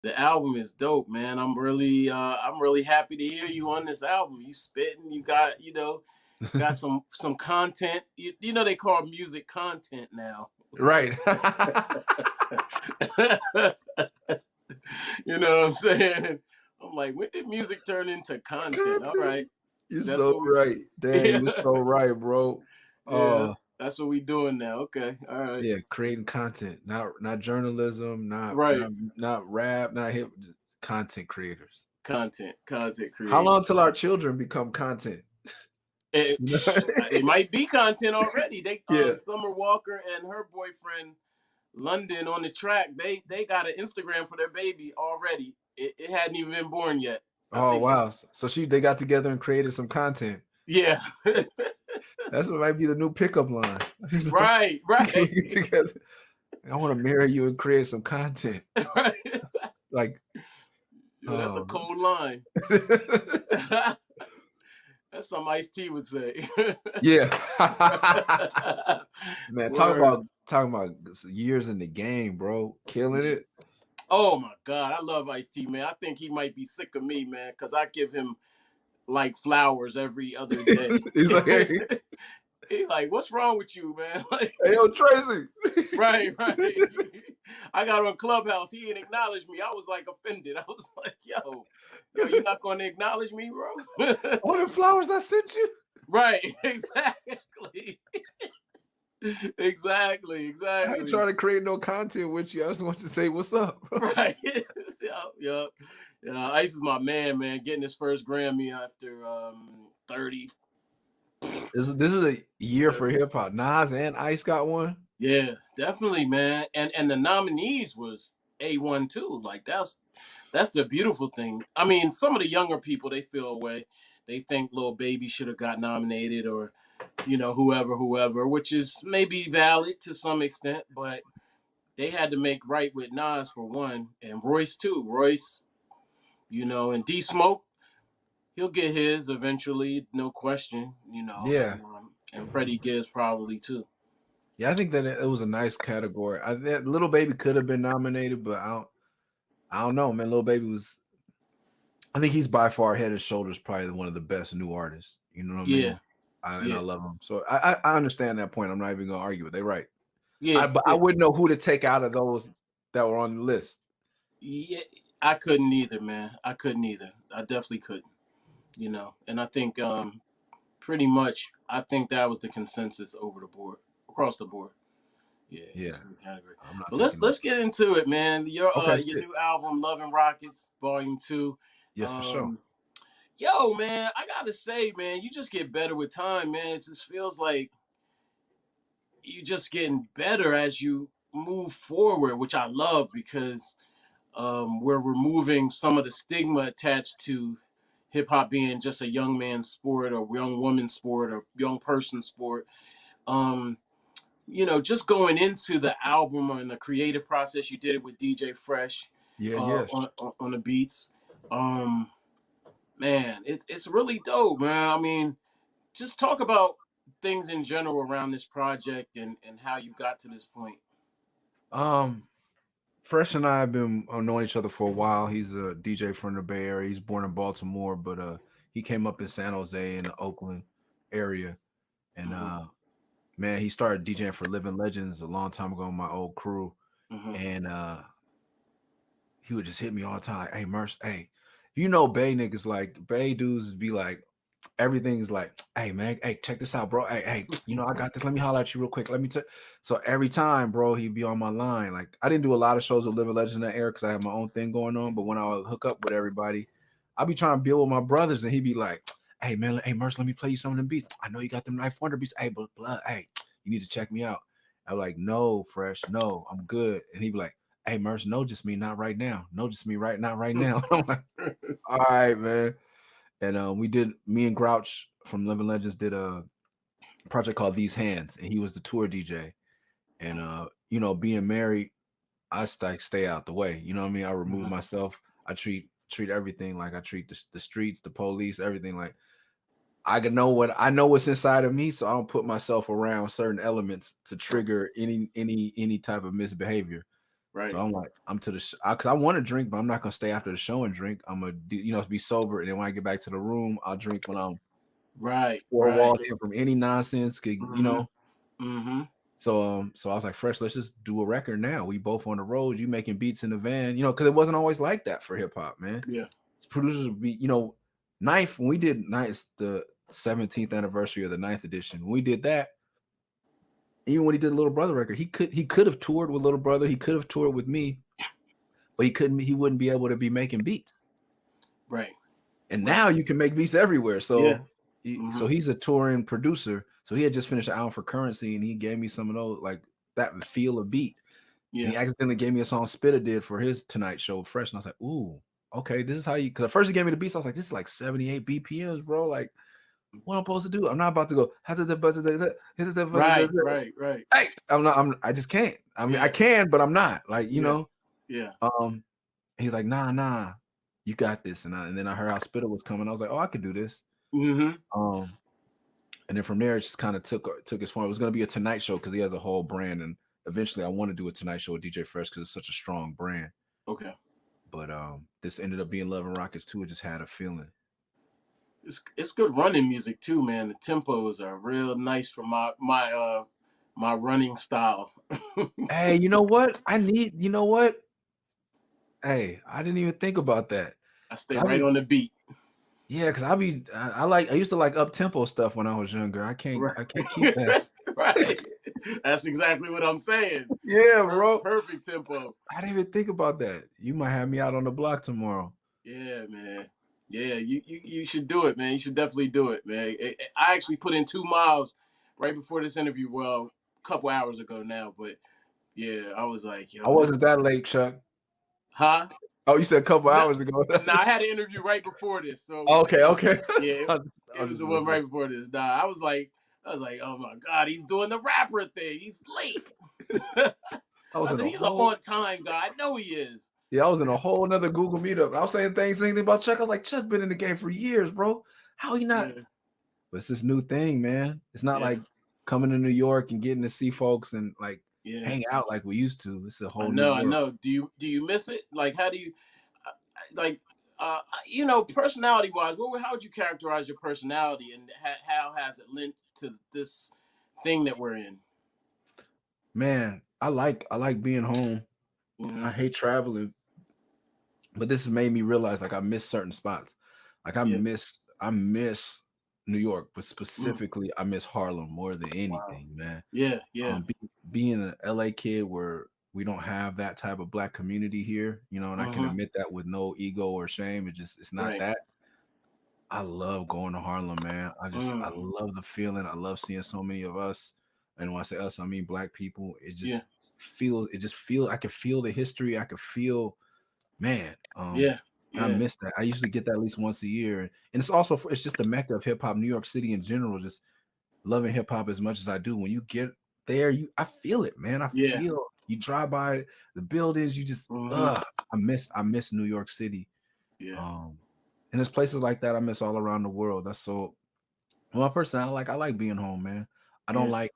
The album is dope, man. I'm really happy to hear you on this album. You spitting, you got, got some content. You know they call music content now. Right. You know what I'm saying? I'm like, when did music turn into content? All right. You're That's so what we right. Damn, yeah. you're so right, bro. Yeah, that's what we doing now. Okay. All right. Yeah, creating content, not journalism, not Right. not not rap, not hip, just content creators. Content How creator. long till our children become content? It, You know? it might be content already. They Yeah. Summer Walker and her boyfriend London on the track. They got an Instagram for their baby already. It hadn't even been born yet. I Oh think wow. So they got together and created some content. yeah. That's what might be the new pickup line. Right. We get together. I want to marry you and create some content. Right. Like, Yeah, that's a cold line. That's something Ice-T would say. Yeah. Man, talking about years in the game, bro. Killing it. Oh my God, I love Ice-T, man. I think he might be sick of me, man, because I give him like flowers every other day. He's like, hey. He's like, what's wrong with you, man? Like, Hey, yo, Tracy. right. I got on Clubhouse. He didn't acknowledge me. I was like offended. I was like, yo, you're not going to acknowledge me, bro? All the flowers I sent you? Right, exactly. Exactly. I ain't trying to create no content with you. I just want you to say what's up. Right. Yep. Yeah, Ice is my man, getting his first Grammy after 30. This is a year for hip hop. Nas and Ice got one. Yeah, definitely, man. And the nominees was A1 too. Like that's the beautiful thing. I mean, some of the younger people, they feel away. They think Lil Baby should have got nominated, or whoever, which is maybe valid to some extent, but they had to make right with Nas for one, and Royce too. Royce, and D Smoke, he'll get his eventually, no question. Yeah. And Freddie Gibbs probably too. Yeah, I think that it was a nice category. I think Lil Baby could have been nominated, but I don't know, man. Lil Baby was. I think he's by far head and shoulders probably one of the best new artists. You know what I mean? And I love him. So I understand that point. I'm not even gonna argue with it. They're right. Yeah, but I wouldn't know who to take out of those that were on the list. Yeah, I couldn't either, man. I couldn't either. I definitely couldn't. And I think pretty much I think that was the consensus over the board, across the board. Yeah. But let's get into it, man. Your new album, Love and Rockets, Volume 2. Yeah, for sure. Yo, man, I gotta say, man, you just get better with time, man. It just feels like you just getting better as you move forward, which I love because we're removing some of the stigma attached to hip hop being just a young man's sport or young woman's sport or young person's sport. Just going into the album and the creative process, you did it with DJ.Fresh on the beats. Man, it's really dope, man. I mean, just talk about things in general around this project and how you got to this point. Fresh and I have been knowing each other for a while. He's a DJ from the Bay Area. He's born in Baltimore, but he came up in San Jose in the Oakland area. And man, he started DJing for Living Legends a long time ago in my old crew. And he would just hit me all the time. Hey, MURS, hey, Bay niggas, like Bay dudes be like, everything's like, hey man, hey, check this out, bro. Hey, I got this. Let me holler at you real quick. So every time, bro, he'd be on my line. Like I didn't do a lot of shows with Living Legends in that era because I had my own thing going on. But when I would hook up with everybody, I'd be trying to build with my brothers, and he'd be like, hey man, hey MURS, let me play you some of them beats. I know you got them Knife Wonder beats. Hey, but blood, hey, you need to check me out. I was like, no, Fresh, no, I'm good. And he'd be like, hey MURS, no, just me, not right now. No, just me, not right now. I'm like, all right, man. And me and Grouch from Living Legends did a project called These Hands, and he was the tour DJ. And being married, I stay out the way. You know what I mean? I remove myself. I treat everything like I treat the streets, the police, everything. Like I know what's inside of me, so I don't put myself around certain elements to trigger any type of misbehavior. Right. So I'm like, I'm to the because I want to drink, but I'm not gonna stay after the show and drink. I'm gonna be sober, and then when I get back to the room, I'll drink when I'm Right. four Right. walled in from any nonsense. Mm-hmm. Mm-hmm. So I was like, Fresh, let's just do a record now. We both on the road. You making beats in the van, because it wasn't always like that for hip hop, man. Yeah. Producers would be, Ninth, when we did Ninth, the 17th anniversary of the Ninth edition, when we did that, even when he did Little Brother record, he could have toured with Little Brother, he could have toured with me, but he wouldn't be able to be making beats. Right. And now you can make beats everywhere. So Mm-hmm. he's a touring producer. So he had just finished an album for Currency, and he gave me some of those, like that feel of beat. Yeah. And he accidentally gave me a song Spitta did for his Tonight Show Fresh. And I was like, ooh, okay, this is how you, because at first he gave me the beats. I was like, this is like 78 BPMs, bro. Like, what I'm supposed to do? I'm not about to go. Right. Hey, I just can't. I mean, I can, but I'm not. Like, Yeah. He's like, nah, you got this. And then I heard how Spitta was coming. I was like, oh, I could do this. Mm-hmm. And then from there, it just kind of took his form. It was going to be a Tonight Show because he has a whole brand, and eventually I want to do a Tonight Show with DJ.Fresh because it's such a strong brand. Okay. But this ended up being Love and Rockets too. It just had a feeling. It's good running music too, man. The tempos are real nice for my running style. Hey, you know what? Hey, I didn't even think about that. I stay right on the beat. Yeah, because I used to like up tempo stuff when I was younger. I can't keep that. Right. That's exactly what I'm saying. Yeah, bro. Perfect tempo. I didn't even think about that. You might have me out on the block tomorrow. Yeah, man. Yeah, you should do it, man. You should definitely do it, man. I actually put in 2 miles right before this interview. Well, a couple hours ago now, but yeah, I was like, yo. I wasn't that late, Chuck. Huh? Oh, you said a couple hours ago. Nah, I had an interview right before this. So okay. Yeah, it was the one right before this. Nah, I was like, oh my God, he's doing the rapper thing. He's late. I said, he's an on-time guy. I know he is. Yeah, I was in a whole nother Google meetup. I was saying anything about Chuck. I was like, Chuck been in the game for years, bro. How he not? Yeah. But it's this new thing, man. It's not like coming to New York and getting to see folks and like hang out like we used to. It's a whole new world. I know. Do you miss it? Like, how do you personality wise, how would you characterize your personality, and how has it linked to this thing that we're in? Man, I like being home. Mm-hmm. I hate traveling, but this has made me realize like I miss certain spots. Like I miss New York, but specifically I miss Harlem more than anything, man. Yeah. Being an LA kid where we don't have that type of Black community here, and I can admit that with no ego or shame. It's not that. I love going to Harlem, man. I love the feeling. I love seeing so many of us. And when I say us, I mean Black people. It just feels, I can feel the history. I can feel, man. I miss that. I usually get that at least once a year. And it's just the mecca of hip hop, New York City in general, just loving hip hop as much as I do. When you get there, I feel it, man. I feel, you drive by the buildings, you just, I miss New York City. Yeah. And there's places like that I miss all around the world. That's so, well, first thing I like being home, man. I don't like,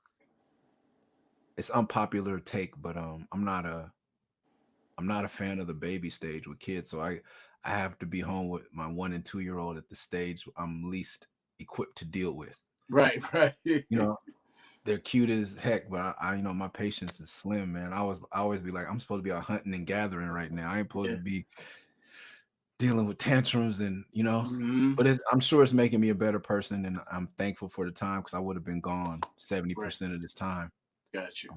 it's unpopular take, but I'm not a fan of the baby stage with kids. So I have to be home with my 1 and 2 year old at the stage I'm least equipped to deal with. Right. They're cute as heck, but I my patience is slim, man. I always be like, I'm supposed to be out hunting and gathering right now. I ain't supposed to be dealing with tantrums and but I'm sure it's making me a better person, and I'm thankful for the time because I would have been gone 70% of this time. Got you.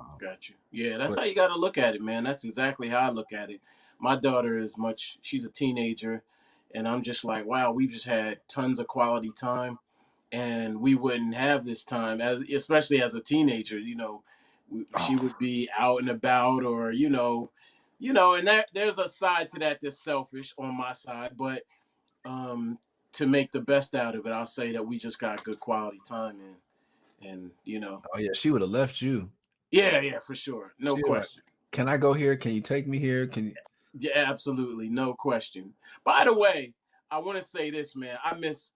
Yeah, that's how you got to look at it, man. That's exactly how I look at it. My daughter she's a teenager, and I'm just like, wow, we've just had tons of quality time, and we wouldn't have this time, especially as a teenager. She would be out and about, or and there's a side to that that's selfish on my side, but to make the best out of it, I'll say that we just got good quality time in, and Oh yeah, she would have left you. Yeah, for sure, no question. Like, can I go here? Can you take me here? Can you? Yeah, absolutely, no question. By the way, I want to say this, man. I miss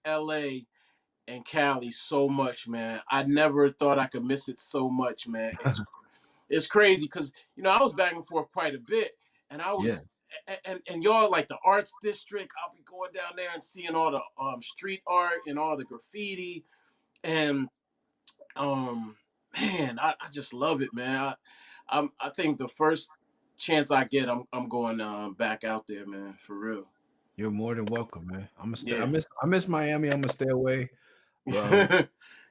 LA and Cali so much, man. I never thought I could miss it so much, man. it's crazy because I was back and forth quite a bit, and I Yeah. was and y'all like the arts district. I'll be going down there and seeing all the street art and all the graffiti, and man, I just love it, man. I think the first chance I get, I'm going back out there, man, for real. You're more than welcome, man. I'm gonna stay. Yeah. I miss Miami. I'm gonna stay away. But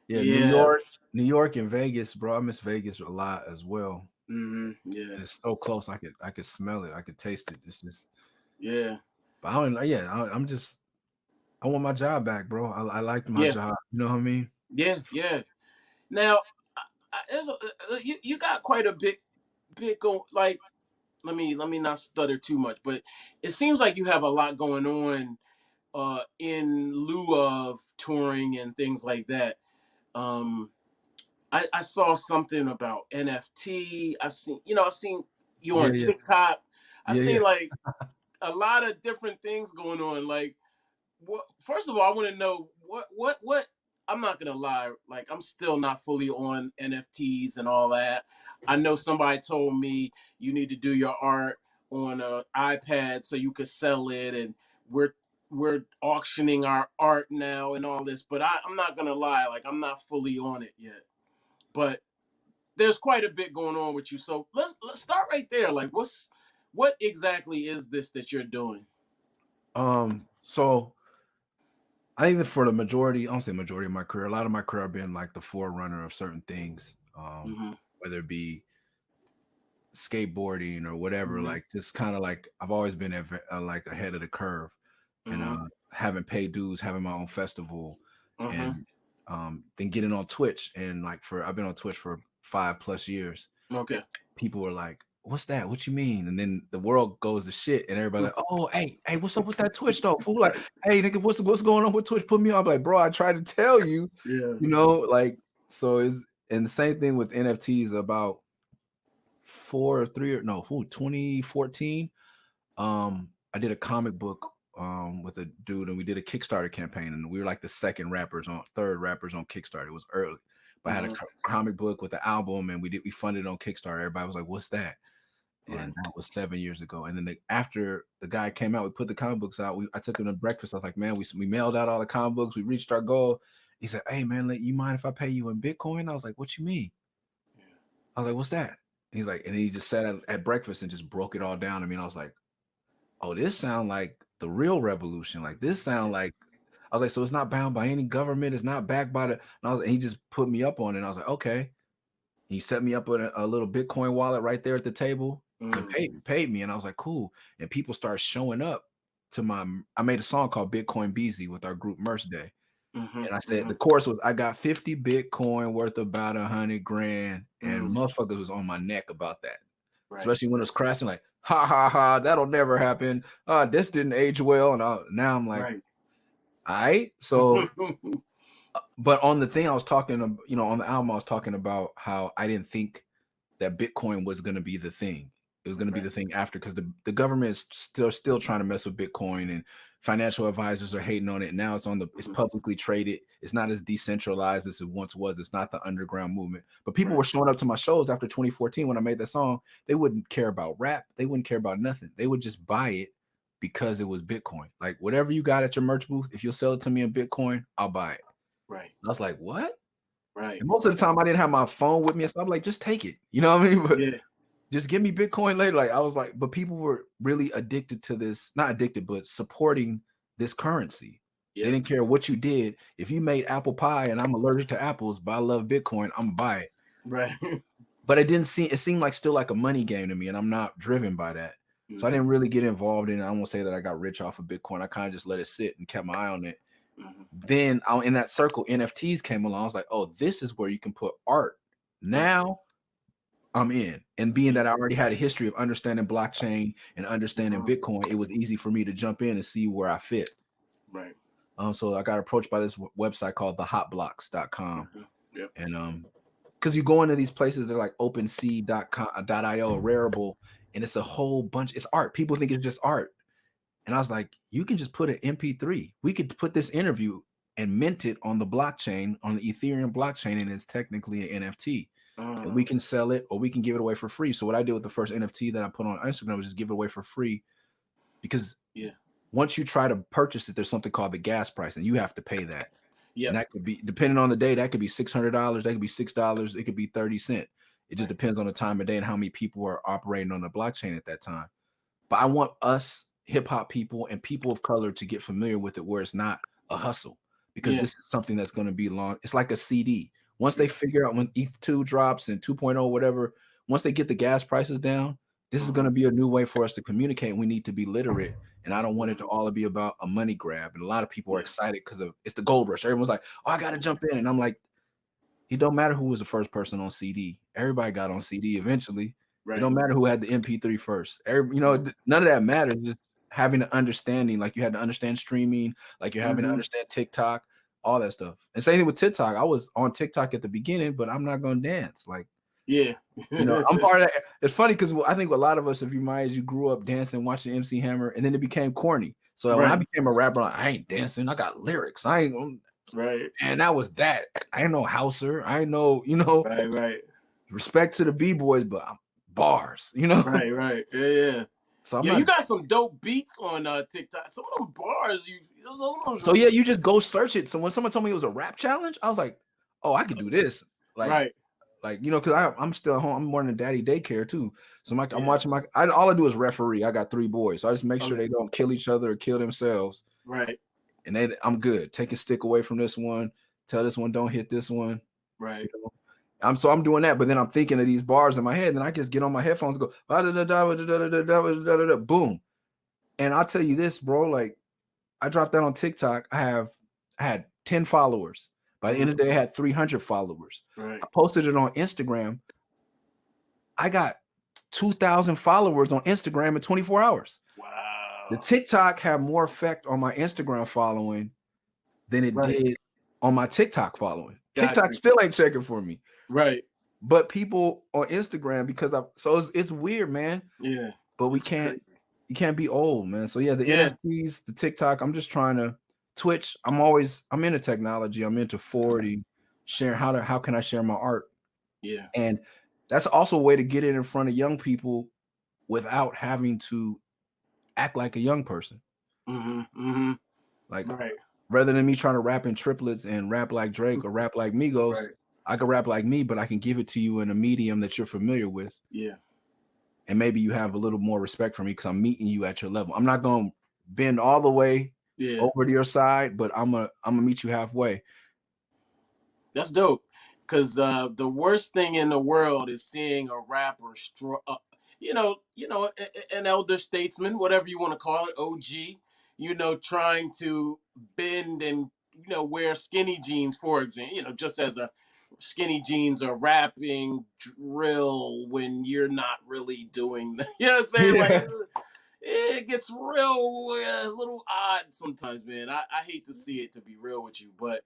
yeah, Yeah. New York and Vegas, bro. I miss Vegas a lot as well. Yeah. And it's so close. I could smell it. I could taste it. It's just. Yeah. But I don't. Yeah, I'm just. I want my job back, bro. I liked my Yeah. job. You know what I mean? Yeah. Yeah. Now, you got quite a bit going. Like, let me not stutter too much, but it seems like you have a lot going on in lieu of touring and things like that. Um, I saw something about NFT. I've seen you Yeah, on yeah, TikTok. I've yeah, yeah. seen like a lot of different things going on. Like, first of all, I want to know what. I'm not gonna lie. Like, I'm still not fully on NFTs and all that. I know somebody told me you need to do your art on an iPad so you could sell it, and we're we're auctioning our art now and all this. But I'm not gonna lie. Like, I'm not fully on it yet. But there's quite a bit going on with you. So let's start right there. Like, what exactly is this that you're doing? So I think that for the majority, I don't say majority of my career, a lot of my career I've been like the forerunner of certain things. Mm-hmm. Whether it be skateboarding or whatever, Mm-hmm. like just kind of like I've always been like ahead of the curve, and Mm-hmm. having paid dues, having my own festival, Mm-hmm. and then getting on Twitch, and like for I've been on Twitch for 5+ years. And Okay. people were like, "What's that? What you mean?" And then the world goes to shit, and everybody like, "Oh, hey, what's up with that Twitch though? Fool, like, hey, nigga, what's going on with Twitch? Put me on." I'm like, bro, I tried to tell you, Yeah. like so is and the same thing with NFTs about 2014. I did a comic book with a dude, and we did a Kickstarter campaign, and we were like the third rappers on Kickstarter. It was early, but I had a Mm-hmm. comic book with the album, and we funded it on Kickstarter. Everybody was like, "What's that?" Right. And that was 7 years ago. And then after the guy came out, we put the comic books out. I took him to breakfast. I was like, "Man, we mailed out all the comic books. We reached our goal." He said, "Hey man, you mind if I pay you in Bitcoin?" I was like, "What you mean?" Yeah. I was like, "What's that?" He's like, and he just sat at breakfast and just broke it all down. I mean, I was like, "Oh, this sound like the real revolution. Like this sound like." I was like, "So it's not bound by any government. It's not backed by the." And he just put me up on it. And I was like, "Okay." He set me up with a little Bitcoin wallet right there at the table and Mm-hmm. paid me. And I was like, "Cool." And people start showing up to I made a song called Bitcoin Beezy with our group MURS Day. Mm-hmm. And I said Mm-hmm. the chorus was, "I got 50 Bitcoin worth about 100 grand." And Mm. motherfuckers was on my neck about that. Right. Especially when it was crashing, like, "Ha ha ha, that'll never happen. This didn't age well." And now I'm like, Right. all right. So but on the thing I was talking, on the album, I was talking about how I didn't think that Bitcoin was going to be the thing. It was going to be Right. the thing after, because the government is still trying to mess with Bitcoin, and financial advisors are hating on it. Now it's Mm-hmm. publicly traded. It's not as decentralized as it once was. It's not the underground movement. But people Right. were showing up to my shows after 2014 when I made that song. They wouldn't care about rap. They wouldn't care about nothing. They would just buy it because it was Bitcoin. Like, whatever you got at your merch booth, if you'll sell it to me in Bitcoin, I'll buy it. Right. I was like, what? Right. And most of the time I didn't have my phone with me, so I'm like, just take it. You know what I mean? But Yeah. just give me Bitcoin later. Like, I was like, but people were really addicted to this, not addicted, but supporting this currency. They Yep. didn't care what you did. If you made apple pie and I'm allergic to apples, but I love Bitcoin, I'm gonna buy it. Right. But it seemed like still like a money game to me, and I'm not driven by that. So I Mm-hmm. didn't really get involved in it. I won't say that I got rich off of Bitcoin. I kind of just let it sit and kept my eye on it. Mm-hmm. Then in that circle, NFTs came along. I was like, oh, this is where you can put art. Right. Now I'm in. And being Yeah. that I already had a history of understanding blockchain and understanding Uh-huh. Bitcoin, it was easy for me to jump in and see where I fit. Right. So I got approached by this website called thehotblocks.com. Uh-huh. Yep. And because you go into these places, they're like OpenSea.io, Rarible, and it's a whole bunch. It's art. People think it's just art. And I was like, you can just put an MP3. We could put this interview and mint it on the blockchain, on the Ethereum blockchain, and it's technically an NFT. and we can sell it or we can give it away for free. So what I did with the first NFT that I put on Instagram was just give it away for free, because once you try to purchase it, there's something called the gas price, and you have to pay that. And that could be, depending on the day, that could be $600, that could be $6, it could be 30 cents. It just depends on the time of day and how many people are operating on the blockchain at that time. But I want us hip hop people and people of color to get familiar with it, where it's not a hustle, because this is something that's going to be long. It's like a CD. Once they figure out when ETH2 drops and 2.0, whatever, once they get the gas prices down, this is going to be a new way for us to communicate. We need to be literate. And I don't want it to all be about a money grab. And a lot of people are excited because it's the gold rush. Everyone's like, oh, I got to jump in. And I'm like, it don't matter who was the first person on CD. Everybody got on CD eventually. It don't matter who had the MP3 first. None of that matters. Just having an understanding, like you had to understand streaming, like you're having to understand TikTok, all that stuff. And same thing with TikTok. I was on TikTok at the beginning, but I'm not going to dance. Like, I'm part of that. It's funny because I think a lot of us, if you my age, you grew up dancing, watching MC Hammer, and then it became corny. So when I became a rapper, I ain't dancing. I got lyrics. I ain't and that was that. I ain't no houser. I ain't no, respect to the B-boys, but I'm bars, So you got some dope beats on TikTok. Some of them bars, so you just go search it. So when someone told me it was a rap challenge, I was like, oh, I could do this. Because I'm still home. I'm more than daddy daycare too. So I'm watching all I do is referee. I got 3 boys, so I just make sure they don't kill each other or kill themselves. And I'm good. Take a stick away from this one. Tell this one don't hit this one. I'm doing that, but then I'm thinking of these bars in my head, and then I just get on my headphones and go boom. And I'll tell you this, bro. Like, I dropped that on TikTok. I had 10 followers. By the end of the day, I had 300 followers. I posted it on Instagram. I got 2,000 followers on Instagram in 24 hours. Wow. The TikTok had more effect on my Instagram following than it did on my TikTok following. TikTok still ain't checking for me. But people on Instagram, so it's weird, man. But you can't be old, man. So the NFTs, the TikTok, I'm just trying to Twitch. I'm into technology. I'm into forwarding, sharing how can I share my art? And that's also a way to get it in front of young people without having to act like a young person. Rather than me trying to rap in triplets and rap like Drake or rap like Migos, I can rap like me, but I can give it to you in a medium that you're familiar with. And maybe you have a little more respect for me because I'm meeting you at your level. I'm not going to bend all the way over to your side, but I'm gonna meet you halfway. That's dope. Because the worst thing in the world is seeing a rapper, an elder statesman, whatever you want to call it, OG, trying to bend and wear skinny jeans, for example, just as a skinny jeans are rapping drill when you're not really doing that. You know what I'm saying? Like, it gets real a little odd sometimes, man. I hate to see it, to be real with you, but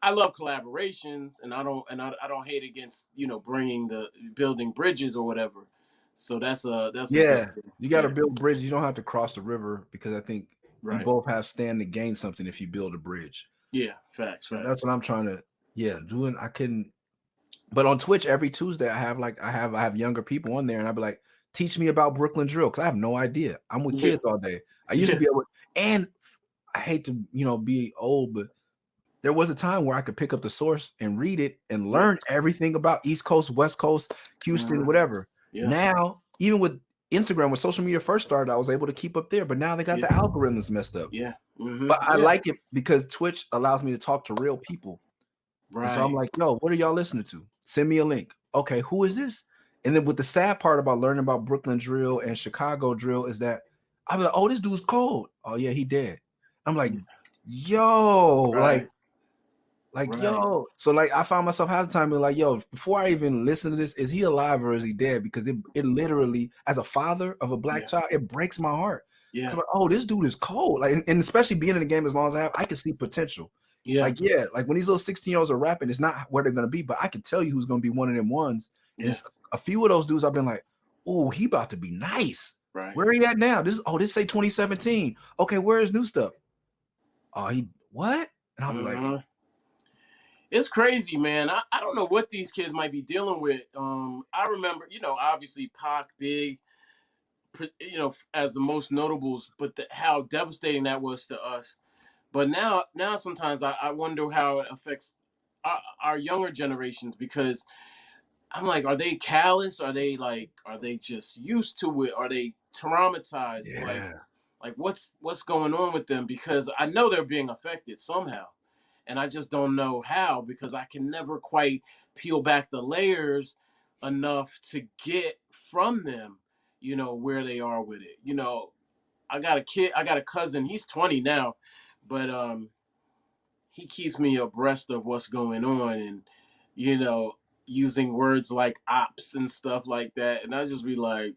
I love collaborations, and I don't hate against building bridges or whatever. So that's you got to build bridges. You don't have to cross the river, because I think you both have stand to gain something if you build a bridge. Facts. That's what I'm trying to doing. I couldn't, but on Twitch every Tuesday I have younger people on there, and I'd be like, teach me about Brooklyn drill, because I have no idea. I'm with kids all day. I used to be able, and I hate to be old, but there was a time where I could pick up the source and read it and learn everything about East Coast, West Coast, Houston, whatever. Now, even with Instagram, when social media first started, I was able to keep up there, but now they got the algorithms messed up. But I like it because Twitch allows me to talk to real people. And so I'm like, yo, what are y'all listening to? Send me a link. Okay, who is this? And then with the sad part about learning about Brooklyn drill and Chicago drill is that I'm like, oh, this dude's cold. Oh yeah, he dead. I'm like, yo, yo. So like, I found myself half the time being like, yo, before I even listen to this, is he alive or is he dead? Because it literally, as a father of a black child, it breaks my heart. So I'm like, oh, this dude is cold. Like, and especially being in the game as long as I have, I can see potential. Like when these little 16-year-olds are rapping, it's not where they're gonna be, but I can tell you who's gonna be one of them ones. And it's a few of those dudes I've been like, oh, he about to be nice. Where are he at now? This say 2017. Okay, where is new stuff? Oh, he what? And I'll be like, It's crazy, man. I don't know what these kids might be dealing with. I remember, obviously Pac, Big, as the most notables, but how devastating that was to us. But now sometimes I wonder how it affects our younger generations, because I'm like, are they callous? Are they just used to it? Are they traumatized? Yeah. Like what's going on with them? Because I know they're being affected somehow, and I just don't know how, because I can never quite peel back the layers enough to get from them, where they are with it. I got a cousin. He's 20 now, but he keeps me abreast of what's going on, and you know using words like ops and stuff like that, and I just be like,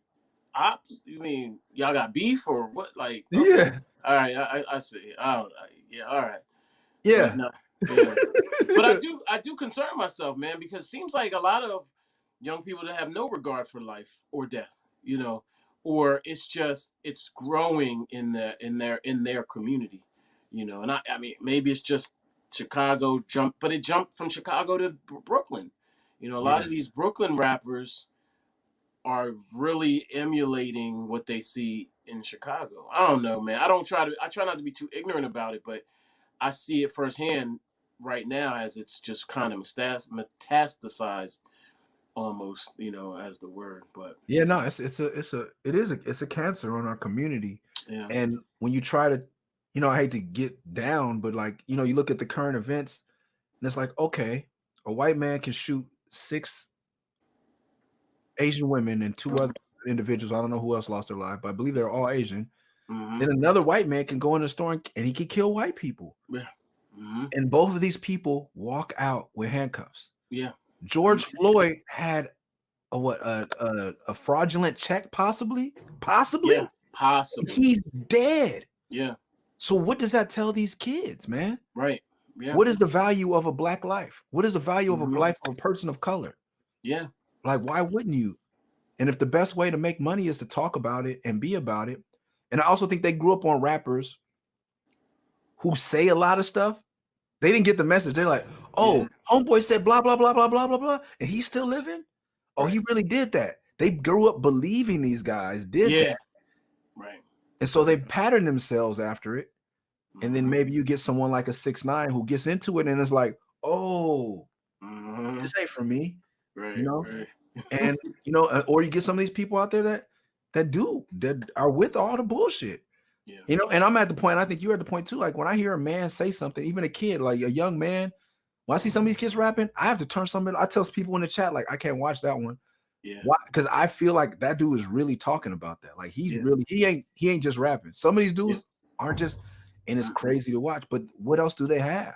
ops? You mean y'all got beef or what? Like, okay, Yeah. all right, I see. I don't, yeah, all right, but Yeah. no, yeah, but I do concern myself, man, because it seems like a lot of young people that have no regard for life or death, or it's growing in their community, and I mean, maybe it's just Chicago jumped, but it jumped from Chicago to Brooklyn. A lot Yeah. of these Brooklyn rappers are really emulating what they see in Chicago. I don't know, man. I try not to be too ignorant about it, but I see it firsthand right now, as it's just kind of metastasized almost, as the word. But Yeah, no, it's a cancer on our community. yeah, And when you try to, I hate to get down, but like, you look at the current events and it's like, okay, a white man can shoot 6 Asian women and 2 other individuals. I don't know who else lost their life, but I believe they're all Asian. mm-hmm. Then another white man can go in the store and he can kill white people. Yeah, mm-hmm. And both of these people walk out with handcuffs. Yeah, George Floyd had a fraudulent check, possibly. yeah, possibly. He's dead. Yeah, So what does that tell these kids, man? right. Yeah, What is the value of a black life? What is the value of a mm-hmm. life of a person of color? Yeah, Like, why wouldn't you? And if the best way to make money is to talk about it and be about it, and I also think they grew up on rappers who say a lot of stuff. They didn't get the message. They're like, yeah, oh, homeboy said blah, blah, blah, blah, blah, blah, blah, and he's still living? Oh, right. he really did that. They grew up believing these guys did Yeah, that. right. And so they pattern themselves after it. And then Mm-hmm. maybe you get someone like a 6ix9ine who gets into it and is like, oh, Mm-hmm. this ain't for me, you Right, know? right. And or you get some of these people out there that are with all the bullshit. Yeah, And I'm at the point, I think you're at the point too. Like when I hear a man say something, even a kid, like a young man, when I see some of these kids rapping, I have to turn something. I tell people in the chat, like, I can't watch that one. yeah, Why? Because I feel like that dude is really talking about that. Like he's yeah, really, he ain't just rapping. Some of these yeah, dudes aren't just, and it's crazy to watch. But what else do they have?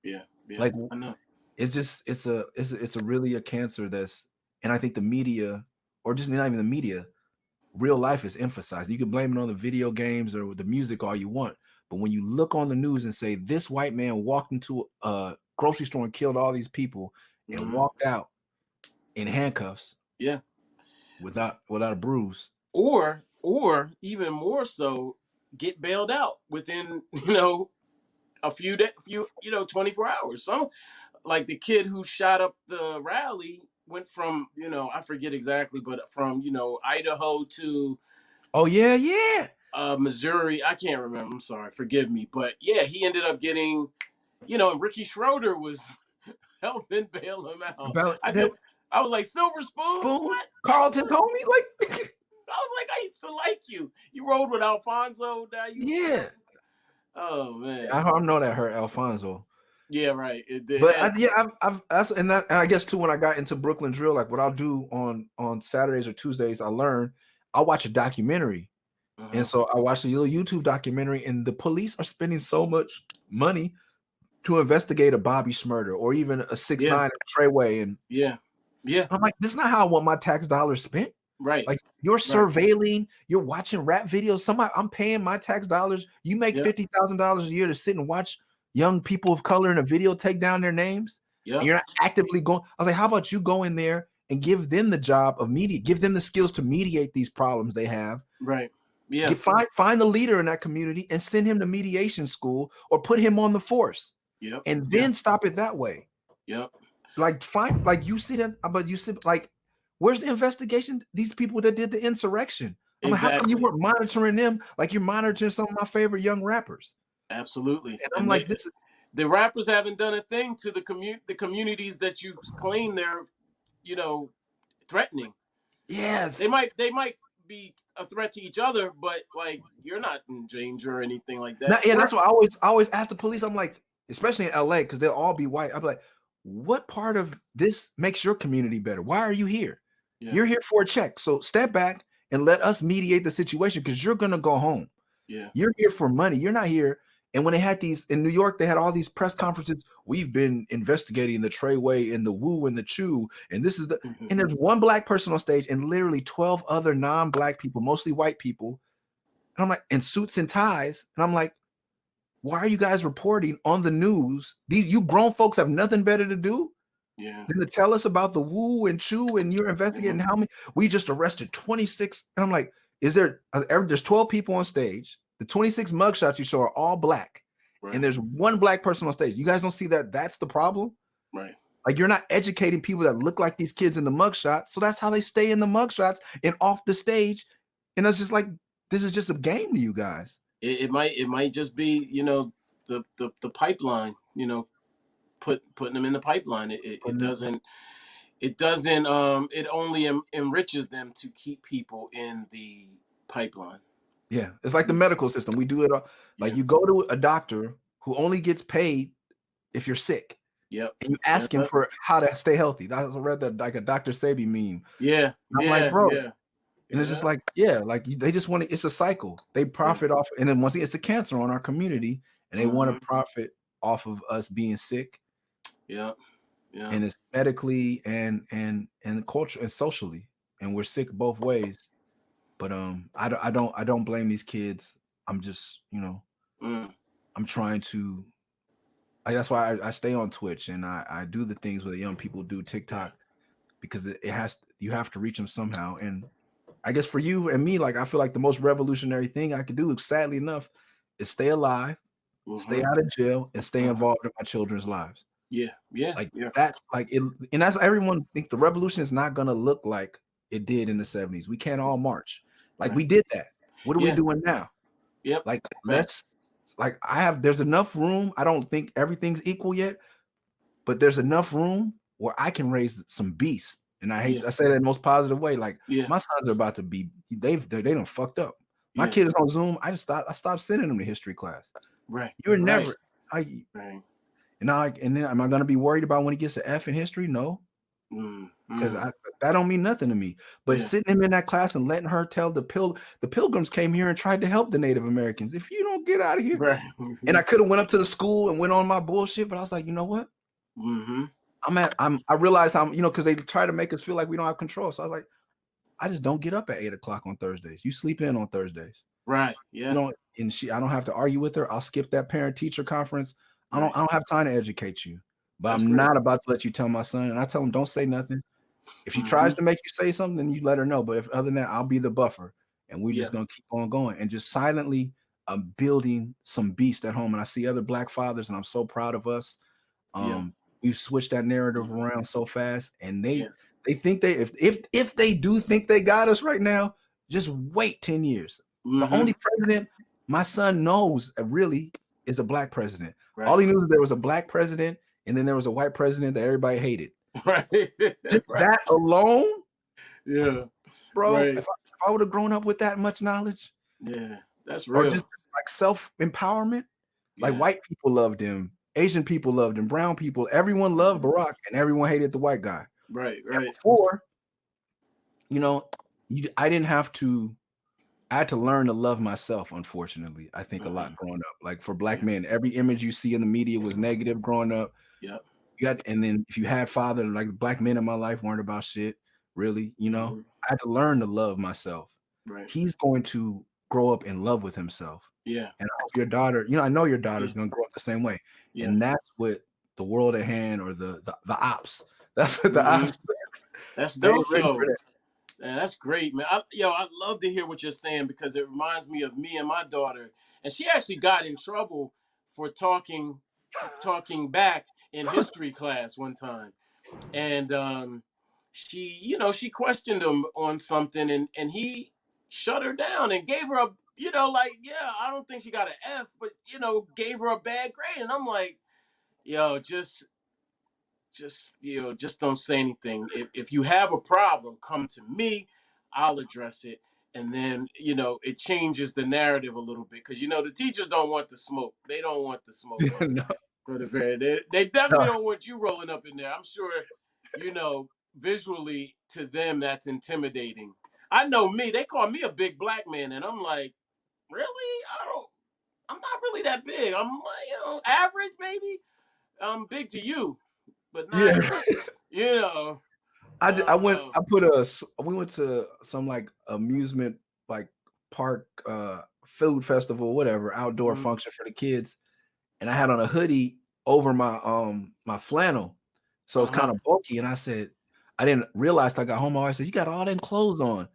yeah, yeah. Like I know. it's just it's a really a cancer and I think the media, or just not even the media, real life is emphasized. You can blame it on the video games or the music all you want, but when you look on the news and say this white man walked into a grocery store and killed all these people and Mm-hmm. walked out in handcuffs Yeah. without a bruise. Or even more so, get bailed out within a few 24 hours. Some, like the kid who shot up the rally, went from, I forget exactly, but from Idaho to Oh yeah, yeah. Missouri. I can't remember, I'm sorry, forgive me, but yeah, he ended up getting, and Ricky Schroeder was helping bail him out. About I that could I was like, Silver Spoons, spoon. what? Carlton told me, like, I was like, I used to like you. You rode with Alfonso. Now yeah. Oh man. I know that hurt Alfonso. Yeah, right. It did. But And I've that's and I guess too, when I got into Brooklyn drill, like what I'll do on Saturdays or Tuesdays, I'll watch a documentary. And uh-huh. so I watched a little YouTube documentary, and the police are spending so much money to investigate a Bobby Shmurda or even a 6 Yeah, 9 Treyway. And yeah, yeah. I'm like, this is not how I want my tax dollars spent. Right, Like you're right. surveilling, you're watching rap videos. I'm paying my tax dollars. You make Yep, $50,000 a year to sit and watch young people of color in a video take down their names, and yep. you're not actively going. I was like, how about you go in there and give them the job of media, give them the skills to mediate these problems they have. Right. Yeah, Find the leader in that community and send him to mediation school or put him on the force, yep, and yeah, then stop it that way. Yep. Like, fine, like you see that, but you see, like, where's the investigation? These people that did the insurrection. I'm like, how come you Exactly. weren't monitoring them like you're monitoring some of my favorite young rappers? Absolutely. And I'm And like, this is the rappers haven't done a thing to the communities that you claim they're, you know, threatening. yes. They might be a threat to each other, but like you're not in danger or anything like Now, that. yeah, that's why I always ask the police. I'm like, especially in LA, because they'll all be white. I'm like, what part of this makes your community better? Why are you here? Yeah. You're here for a check. So step back and let us mediate the situation because you're gonna go home. Yeah. You're here for money. You're not here. And when they had these in New York, they had all these press conferences. We've been investigating the Treyway and the Woo and the Chew, and this is the Mm-hmm. and there's one black person on stage and literally 12 other non-black people, mostly white people. And I'm like, in suits and ties. And I'm like, why are you guys reporting on the news? These you grown folks have nothing better to do Yeah. than to tell us about the Woo and Chew, and you're investigating how many. We just arrested 26. And I'm like, there's 12 people on stage. The 26 mugshots you show are all black. Right. And there's one black person on stage. You guys don't see that that's the problem? Right. Like, you're not educating people that look like these kids in the mugshots. So that's how they stay in the mugshots and off the stage. And it's just like, this is just a game to you guys. It might just be, you know, the pipeline, you know, putting them in the pipeline. It doesn't it only enriches them to keep people in the pipeline. Yeah, it's like the medical system. We do it like, Yeah. you go to a doctor who only gets paid if you're sick, Yep. and you ask him Yep. for how to stay healthy. I read that, like, a Dr. Sebi meme. Yeah. I'm like, bro, Yeah. and it's just like, yeah, like they just want to. It's a cycle. They profit off, and then once again, it's a cancer on our community, and they want to profit off of us being sick. Yeah. Yeah. And it's medically and culture and socially, and we're sick both ways. But I don't blame these kids. I'm just, I'm trying to. That's why I stay on Twitch and I do the things where the young people do, TikTok, because you have to reach them somehow. And I guess for you and me, like, I feel like the most revolutionary thing I could do, sadly enough, is stay alive, stay out of jail, and stay involved in my children's lives. Yeah. Like, that's like it, and that's everyone think the revolution is not gonna look like it did in the 70s. We can't all march. Like, we did that. What are we doing now? Yep. Like, there's enough room. I don't think everything's equal yet, but there's enough room where I can raise some beasts. And I say that in the most positive way. Like, my sons are about to be, they done fucked up. My kid is on Zoom. I stopped sending them to history class. Right. You're never, right. And then am I going to be worried about when he gets an F in history? No, because that don't mean nothing to me. But sitting him in that class and letting her tell the Pilgrims came here and tried to help the Native Americans. If you don't get out of here, right. And I could have went up to the school and went on my bullshit, but I was like, you know what? I realized because they try to make us feel like we don't have control. So I was like, I just don't get up at 8:00 on Thursdays. You sleep in on Thursdays, right? Yeah. I don't have to argue with her. I'll skip that parent teacher conference. I don't have time to educate you, but I'm not about to let you tell my son. And I tell him, don't say nothing. If she tries to make you say something, then you let her know. But if other than that, I'll be the buffer, and we're just gonna keep on going and just silently building some beast at home. And I see other Black fathers, and I'm so proud of us. We've switched that narrative around so fast, and they think if they do think they got us right now, just wait 10 years. The only president my son knows really is a Black president. Right. All he knew is there was a Black president, and then there was a white president that everybody hated. Right. Just that alone. Yeah. Bro, if I would have grown up with that much knowledge. Yeah, that's real. Or just like self-empowerment. Like, white people loved him. Asian people loved him. Brown people. Everyone loved Barack, and everyone hated the white guy. Right. And before, I didn't have to. I had to learn to love myself, unfortunately. I think a lot growing up. Like, for Black men, every image you see in the media was negative growing up. Yep. And then if you had father, like, Black men in my life weren't about shit, really. I had to learn to love myself. Right. He's going to grow up in love with himself. Yeah. And I hope your daughter, I know your daughter's going to grow up the same way. Yeah. And that's what the world at hand, or the ops. That's what the ops. That's dope, yo. Man, that's great, man. I love to hear what you're saying, because it reminds me of me and my daughter. And she actually got in trouble for talking back. in history class one time, and she questioned him on something, and he shut her down and gave her a, like, yeah, I don't think she got an F, but gave her a bad grade, and I'm like, yo, just don't say anything. If you have a problem, come to me. I'll address it. And then, it changes the narrative a little bit because, the teachers don't want the smoke. They don't want the smoke No, for the very. They definitely no. don't want you rolling up in there. I'm sure, visually to them, that's intimidating. I know me. They call me a big black man. And I'm like, really? I'm not really that big. I'm like, average maybe. I'm big to you, but not, Yeah. I I don't went. know. We went to some like amusement like park, food festival, whatever, outdoor Mhm. function for the kids, and I had on a hoodie over my flannel, so it's Uh-huh. kind of bulky. And I said, I didn't realize till I got home. I said, "You got all them clothes on,"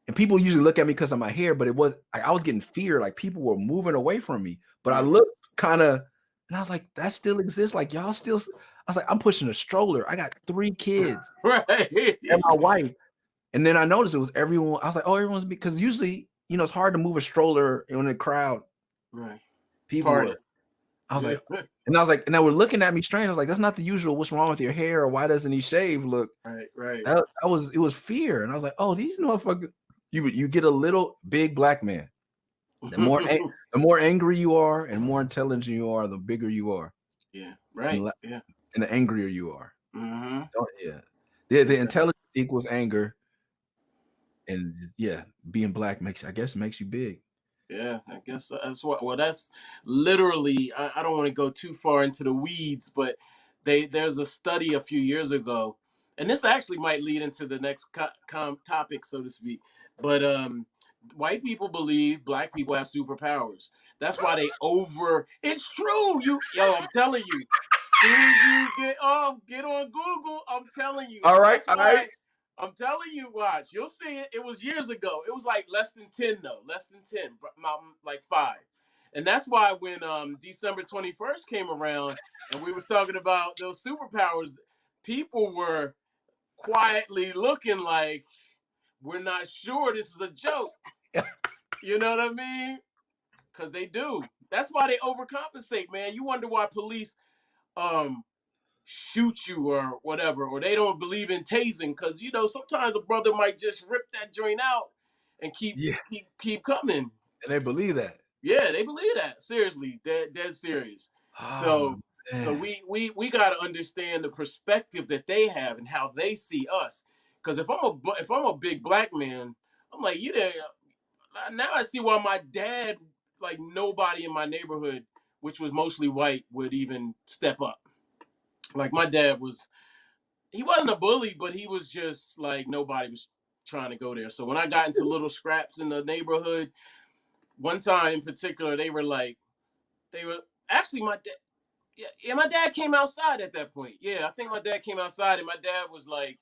and people usually look at me because of my hair, but I was getting fear, like people were moving away from me. But I Yeah. looked kind of, and I was like, that still exists. Like y'all still. I was like, I'm pushing a stroller. I got 3 kids Right. and my wife. And then I noticed it was everyone. I was like, oh, everyone's, because usually, it's hard to move a stroller in a crowd. Right. People Party. were, I was like, and they were looking at me strange. I was like, that's not the usual. What's wrong with your hair? Or why doesn't he shave? Look, Right. it was fear. And I was like, oh, these motherfuckers, you get a little big black man. The more angry you are and more intelligent you are, the bigger you are. Yeah. And, Right. Yeah. and the angrier you are. Mm-hmm. Yeah. The Exactly. intelligence equals anger. And yeah, being black makes you big. Yeah, I guess that's what. Well, that's literally. I don't want to go too far into the weeds, but there's a study a few years ago, and this actually might lead into the next topic, so to speak. But white people believe black people have superpowers. That's why they over. It's true. I'm telling you. Soon as you get on Google. I'm telling you. All right, That's all right. why. I'm telling you, watch. You'll see it. It was years ago. It was like less than 10, though. Less than 10, like 5. And that's why when December 21st came around and we was talking about those superpowers, people were quietly looking like, we're not sure this is a joke. You know what I mean? Because they do. That's why they overcompensate, man. You wonder why police um shoot you or whatever, or they don't believe in tasing because sometimes a brother might just rip that joint out and keep Yeah, keep coming. and they believe that. Yeah, they believe that, seriously, dead serious. Oh So man. we got to understand the perspective that they have and how they see us. Because if I'm a big black man, I'm like, you there now. I see why my dad, like, nobody in my neighborhood, which was mostly white, would even step up. Like, my dad was, he wasn't a bully, but he was just like, nobody was trying to go there. So when I got into little scraps in the neighborhood, one time in particular, they were actually my dad. Yeah, my dad came outside at that point. Yeah, I think my dad came outside, and my dad was like,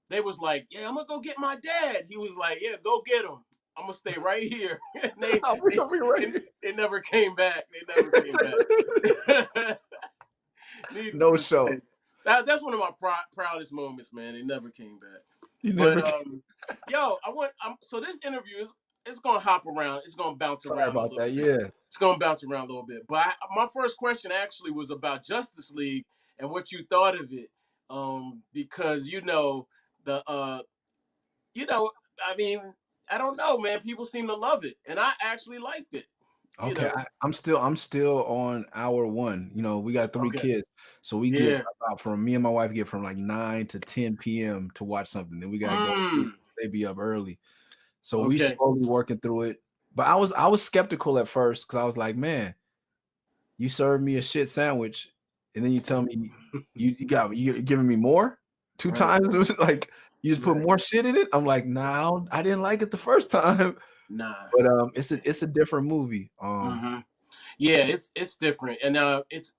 they was like, yeah, I'm gonna go get my dad. He was like, yeah, go get him. I'm gonna stay right here. And We're gonna be right here. they never came back. They never came back. Needless No to show. say, that's one of my proudest moments, man. They never came back. You But never can. yo, so this interview is, it's gonna hop around. It's gonna bounce Sorry around a about little that. bit. Yeah. It's gonna bounce around a little bit. But my first question actually was about Justice League and what you thought of it, because the you know, I mean, I don't know, man. People seem to love it, and I actually liked it. You Okay. know. I'm still on hour 1. We got 3 Okay. kids. So we get Yeah. about, from me and my wife, get from like 9 to 10 p.m. to watch something. Then we gotta go to sleep. Mm. They be up early. So we Okay. slowly working through it. But I was skeptical at first because I was like, man, you served me a shit sandwich, and then you tell me you're giving me more 2 Right. times. It was like you just put Right. more shit in it. I'm like, no, I didn't like it the first time. Nah. But it's a different movie. Mm-hmm. Yeah, it's different, and it's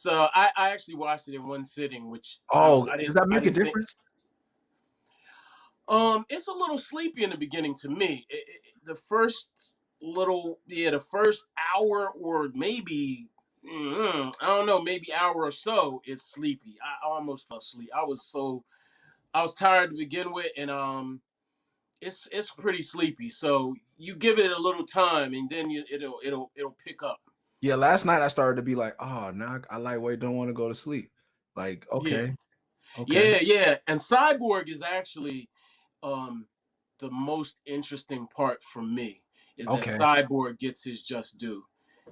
I actually watched it in one sitting, which Oh, I does didn't that I make a didn't think. difference? It's a little sleepy in the beginning to me. The first hour or maybe I don't know, maybe hour or so, it's sleepy. I almost fell asleep. I was tired to begin with, and it's pretty sleepy. So you give it a little time, and then it'll pick up. Yeah, last night I started to be like, oh, now I lightweight don't want to go to sleep. Like, Yeah, okay, okay. yeah. And Cyborg is actually um the most interesting part for me is that Okay. Cyborg gets his just due,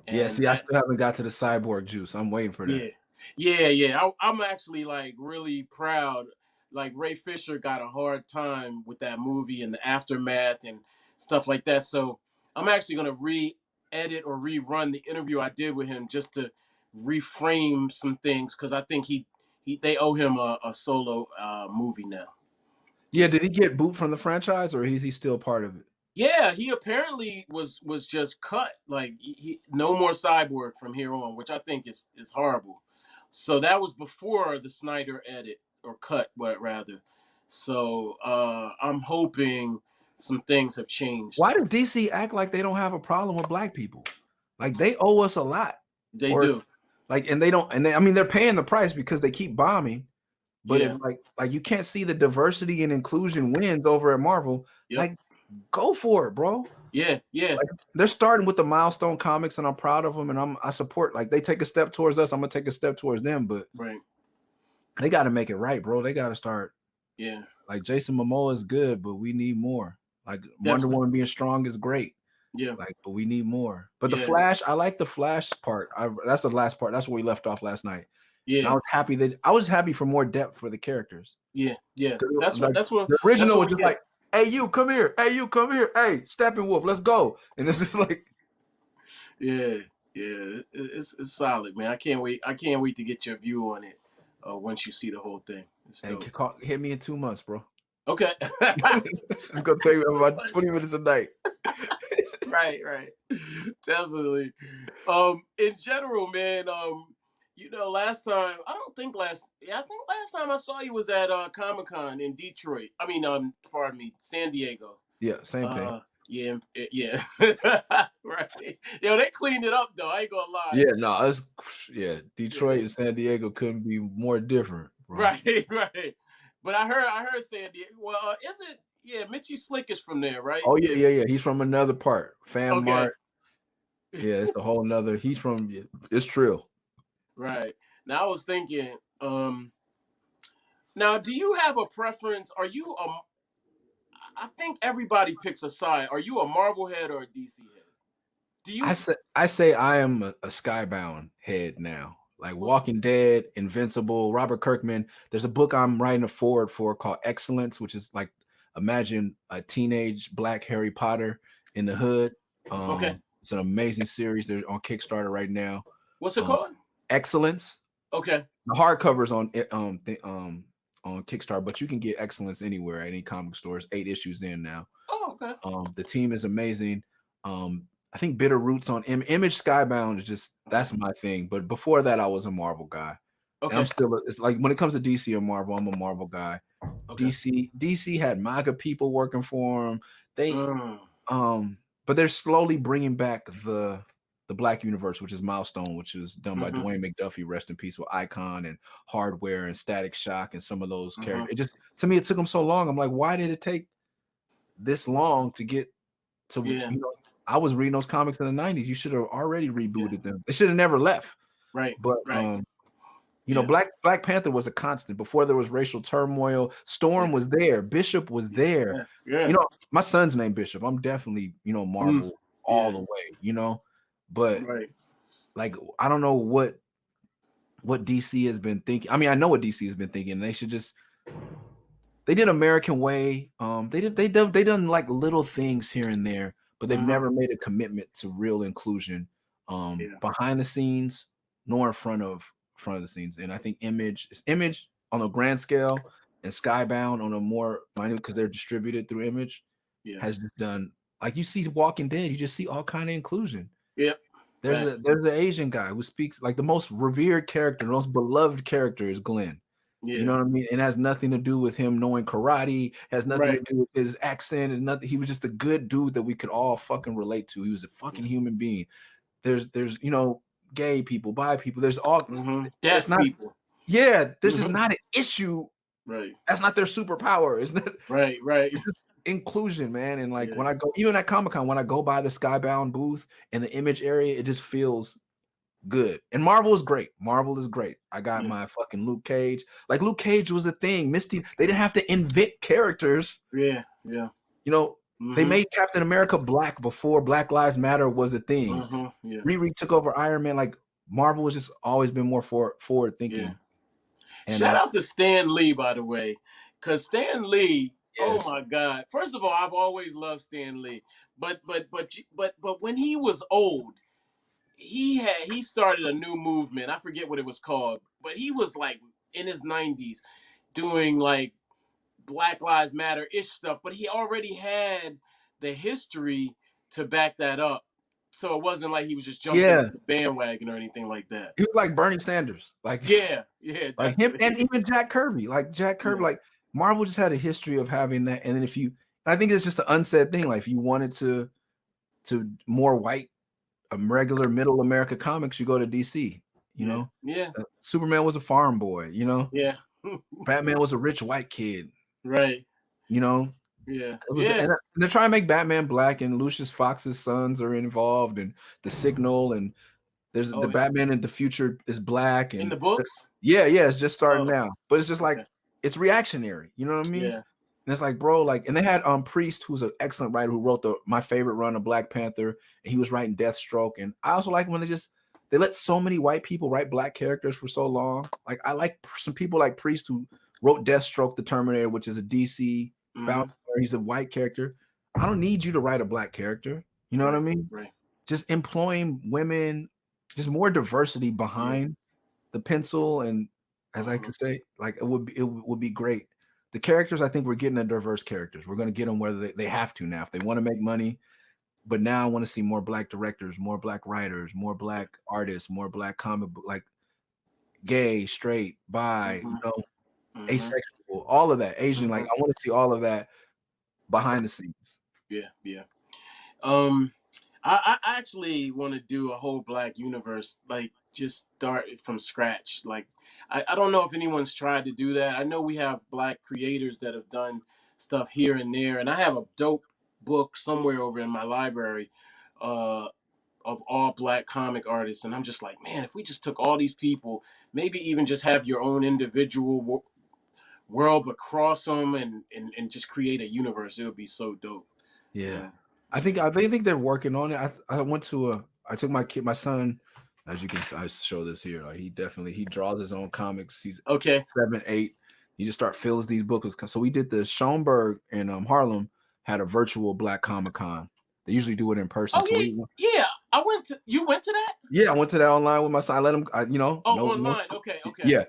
Yeah, and see, I still haven't got to the cyborg juice. I'm waiting for that. yeah, I'm actually like really proud. Like Ray Fisher got a hard time with that movie and the aftermath and stuff like that. So I'm actually gonna re-edit or rerun the interview I did with him just to reframe some things because I think they owe him a solo movie now. Yeah, did he get boot from the franchise or is he still part of it? Yeah, he apparently was just cut. Like no more Cyborg from here on, which I think is horrible. So that was before the Snyder edit or cut, but rather. So I'm hoping some things have changed. Why does DC act like they don't have a problem with black people? Like they owe us a lot. They Or do. like, and they don't, and they, I mean, they're paying the price because they keep bombing. But if Yeah. like you can't see the diversity and inclusion wins over at Marvel, Yep. like go for it, bro. Yeah. Like they're starting with the milestone comics, and I'm proud of them, and I support. Like they take a step towards us, I'm gonna take a step towards them, but Right. they got to make it right, bro. They got to start. Yeah. Like Jason Momoa is good, but we need more. Like Wonder Definitely. Woman being strong is great. Yeah. Like, but we need more. But the Yeah. Flash, I like the Flash part. That's the last part. That's where we left off last night. And Yeah. I was happy for more depth for the characters. Yeah. Yeah. That's Like, what the original was we just get. like, hey, you come here. Hey, you come here. Hey, Steppenwolf, let's go. And it's just like, Yeah. Yeah. It's solid, man. I can't wait. I can't wait to get your view on it once you see the whole thing. It's hey, dope. hit me in 2 months, bro. Okay. It's gonna take me about 20 minutes a night. Right. Definitely. In general, man, last time I think last time I saw you was at Comic-Con in Detroit. I mean, pardon me, San Diego. Yeah, same thing. Yeah, right. Yo, they cleaned it up though. I ain't gonna lie. Yeah, no, Detroit and San Diego couldn't be more different, bro. Right. But I heard San Diego. Well, is it? Yeah, Mitchie Slick is from there, right? Oh yeah. He's from another part. Fan Okay. Mart. Yeah, it's a whole nother. He's from it's Trill. Right. Now I was thinking, now do you have a preference? Are you I think everybody picks a side. Are you a Marvel head or a DC head? Do you I say I am a Skybound head now. Like Walking Dead, Invincible, Robert Kirkman. There's a book I'm writing a forward for called Excellence, which is like imagine a teenage black Harry Potter in the hood. Okay. It's an amazing series. They're on Kickstarter right now. What's it called? Excellence. Okay. The hardcover's on Kickstarter, but you can get Excellence anywhere at any comic stores. 8 issues in now. Oh, okay. The team is amazing. I think Bitter Roots on Image Skybound is just that's my thing. But before that, I was a Marvel guy. Okay. And I'm still it's like when it comes to DC or Marvel, I'm a Marvel guy. Okay. DC had MAGA people working for them. They but they're slowly bringing back the Black Universe, which is Milestone, which is done by Dwayne McDuffie, rest in peace, with Icon and Hardware and Static Shock and some of those characters. It just to me, it took them so long. I'm like, why did it take this long to get to I was reading those comics in the 90s. You should have already rebooted them. They should have never left. Right. But Black Panther was a constant. Before there was racial turmoil, Storm was there, Bishop was there. Yeah. My son's named Bishop. I'm definitely, Marvel all the way, But like I don't know what DC has been thinking. I mean, I know what DC has been thinking. They should just they did American Way. They done like little things here and there, but they've never made a commitment to real inclusion behind the scenes nor in front of the scenes. And I think Image on a grand scale and Skybound on a more minute because they're distributed through Image has just done like you see Walking Dead, you just see all kind of inclusion. Yep. There's an Asian guy who speaks like the most revered character, the most beloved character is Glenn. Yeah. You know what I mean? It has nothing to do with him knowing karate, has nothing to do with his accent and nothing. He was just a good dude that we could all fucking relate to. He was a fucking human being. There's gay people, bi people. There's all deaf it's not. people. Yeah, this is not an issue. Right. That's not their superpower. It's not. Right. Right. It's just inclusion, man. And like when I go, even at Comic-Con, when I go by the Skybound booth in the Image area, it just feels good. And Marvel is great. Marvel is great. I got my fucking Luke Cage. Like Luke Cage was a thing. Misty, they didn't have to invent characters. Yeah, yeah. You know, they made Captain America black before Black Lives Matter was a thing. Yeah. Riri took over Iron Man. Like Marvel has just always been more forward thinking. Yeah. And, shout out to Stan Lee, by the way, because Stan Lee. Yes. Oh my God! First of all, I've always loved Stan Lee, but when he was old, he started a new movement. I forget what it was called, but he was like in his 90s doing like Black Lives Matter ish stuff, but he already had the history to back that up. So it wasn't like he was just jumping on the bandwagon or anything like that. He was like Bernie Sanders, like like him, and even Jack Kirby, like Marvel just had a history of having that. And then I think it's just an unsaid thing. Like if you wanted to more white, regular middle America comics, you go to DC. You know, Superman was a farm boy. You know, Batman was a rich white kid. Right. You know. Yeah. And they're trying to make Batman black, and Lucius Fox's sons are involved, and the Signal, and there's the Batman in the future is black. And in the books? Yeah, it's just starting now. But it's just like it's reactionary. You know what I mean? Yeah. And it's like, bro, like, and they had Priest, who's an excellent writer, who wrote my favorite run of Black Panther, and he was writing Deathstroke. And I also like when they let so many white people write black characters for so long. Like I like some people like Priest who wrote Deathstroke the Terminator, which is a DC bound. He's a white character. I don't need you to write a black character. You know what I mean? Right. Just employing women, just more diversity behind the pencil, and as I could say, like it would be great. The characters, I think we're getting diverse characters. We're going to get them whether they have to now if they want to make money. But now I want to see more black directors, more black writers, more black artists, more black comic book, like gay, straight, bi, you know, asexual, all of that, Asian. Like I want to see all of that behind the scenes. Yeah. I actually want to do a whole black universe, like just start from scratch. Like I don't know if anyone's tried to do that. I know we have black creators that have done stuff here and there, and I have a dope book somewhere over in my library of all black comic artists, and I'm just like, man, if we just took all these people, maybe even just have your own individual world, but cross them and just create a universe, it would be so dope. Yeah. I think they're working on it. I took my son, as you can I show this here. Like he draws his own comics. He's 7, 8. He just fills these books. So we did the Schoenberg in Harlem had a virtual Black Comic-Con. They usually do it in person. You went to that? Yeah, I went to that online with my son. I let him, online. Okay. Yeah.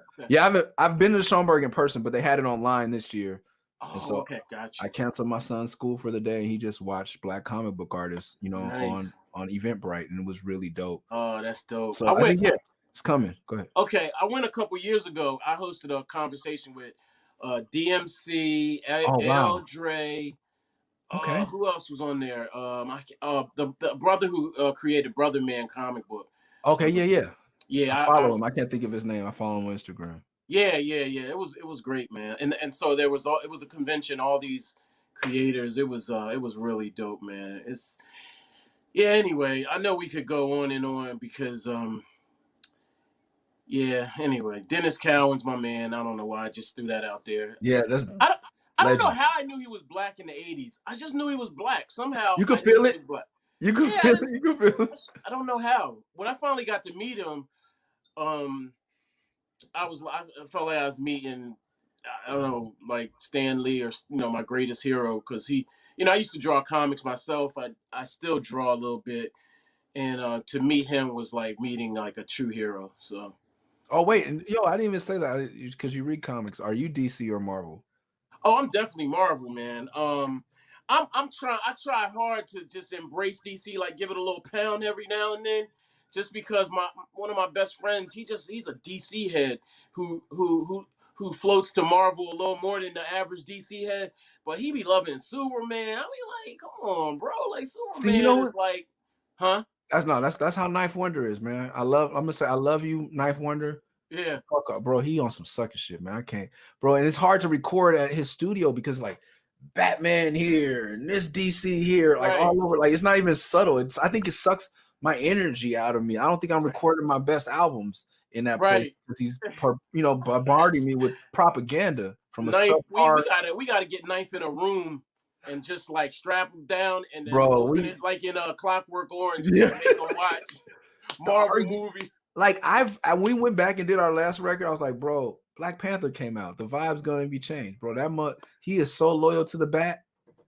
I've been to Schoenberg in person, but they had it online this year. Oh, so okay, gotcha. I canceled my son's school for the day. He just watched black comic book artists, on Eventbrite, and it was really dope. Oh, that's dope. So I think it's coming. Go ahead. Okay, I went a couple years ago. I hosted a conversation with DMC, L. Dre. Okay. Who else was on there? The brother who created Brother Man comic book. Okay, yeah. Yeah, I follow him. I can't think of his name. I follow him on Instagram. Yeah. It was great, man. And so it was a convention. All these creators. It was really dope, man. Anyway, I know we could go on and on because Anyway, Dennis Cowan's my man. I don't know why I just threw that out there. Yeah, that's. I don't know how I knew he was black in the 80s. I just knew he was black somehow. You could feel it. You could feel it. You could feel it. I don't know how. When I finally got to meet him, I felt like I was meeting, I don't know, like Stan Lee or my greatest hero, because he, I used to draw comics myself. I still draw a little bit, and to meet him was like meeting like a true hero. So. Oh wait, and I didn't even say that because you read comics. Are you DC or Marvel? Oh, I'm definitely Marvel, man. I try hard to just embrace DC, like give it a little pound every now and then, just because one of my best friends, he's a DC head who floats to Marvel a little more than the average DC head, but he be loving Superman. I mean, like, come on, bro, like Superman is like, huh? That's how Knife Wonder is, man. I'm gonna say I love you, Knife Wonder. Yeah. Fuck up, bro. He on some sucker shit, man. I can't, bro. And it's hard to record at his studio because like Batman here and this DC here, like Right. all over. Like it's not even subtle. I think it sucks my energy out of me. I don't think I'm recording my best albums in that place Right. because he's bombarding me with propaganda from a Knife. subpar. We gotta get Knife in a room and just like strap him down and then Bro, open it like in a Clockwork Orange and yeah. just make him watch The Marvel arg- movie. like we went back and did our last record. I was like, bro, Black Panther came out. The vibe's gonna be changed, bro. He is so loyal to the bat.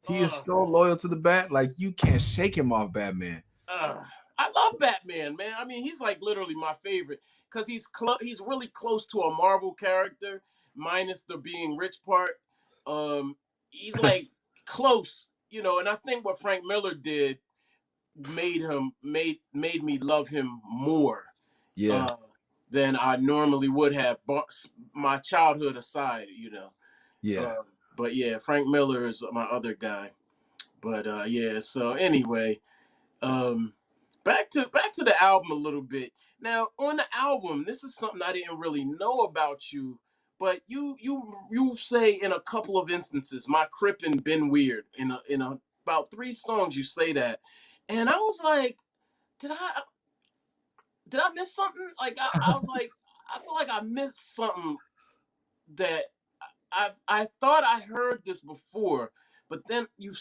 He is so loyal to the bat. Like you can't shake him off Batman. I love Batman, man. I mean, he's like literally my favorite because he's really close to a Marvel character, minus the being rich part. He's like close, you know. And I think what Frank Miller did made me love him more. Yeah. Than I normally would have. My childhood aside, you know. Yeah. But yeah, Frank Miller is my other guy. But yeah. So anyway, back to the album a little bit. Now on the album, this is something I didn't really know about you, but you say in a couple of instances, my Crip and been weird in about 3 songs you say that, and I was like, did I miss something? Like I was like, I feel like I missed something that I thought I heard this before, but then you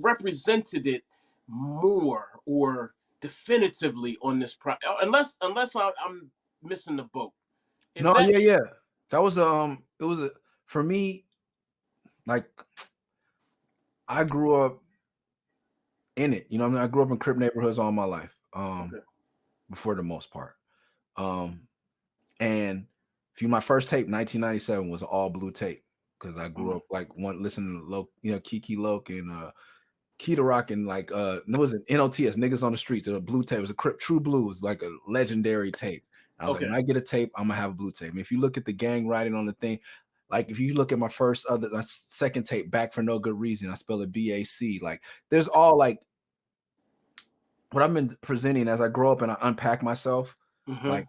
represented it more or definitively on this unless I'm missing the boat. Is No, that yeah. That was it was for me, like I grew up in it. You know, I grew up in Crip neighborhoods all my life. For the most part. And my first tape, 1997, was all blue tape because I grew up like listening to Kiki Loke and Key Rock and like it was an NOTS, Niggas on the Streets. It was a blue tape. It was a Crip True Blues, like a legendary tape. I was like, when I get a tape, I'm gonna have a blue tape. I mean, if you look at the gang writing on the thing, like if you look at my second tape, Back for No Good Reason, I spell it BAC. Like there's all like what I've been presenting as I grow up and I unpack myself. Like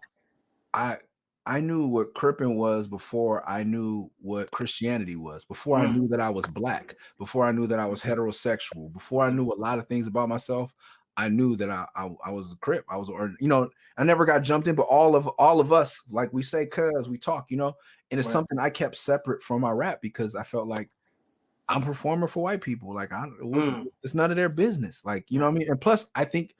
I knew what Crippin was before I knew what Christianity was, before I knew that I was Black, before I knew that I was heterosexual, before I knew a lot of things about myself. I knew that I was a Crip. I was, I never got jumped in, but all of us, like we say, cuz we talk, and it's something I kept separate from my rap because I felt like I'm performing for white people. Like it's none of their business. Like, you know what I mean? And plus I think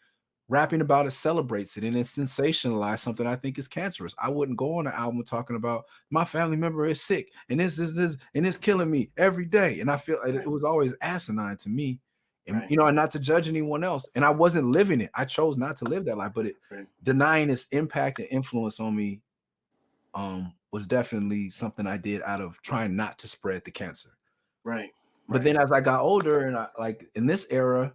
rapping about it celebrates it and it sensationalized something I think is cancerous. I wouldn't go on an album talking about my family member is sick and this and it's killing me every day. And I feel it was always asinine to me. And and not to judge anyone else. And I wasn't living it. I chose not to live that life, but denying its impact and influence on me was definitely something I did out of trying not to spread the cancer. But then as I got older and I like in this era,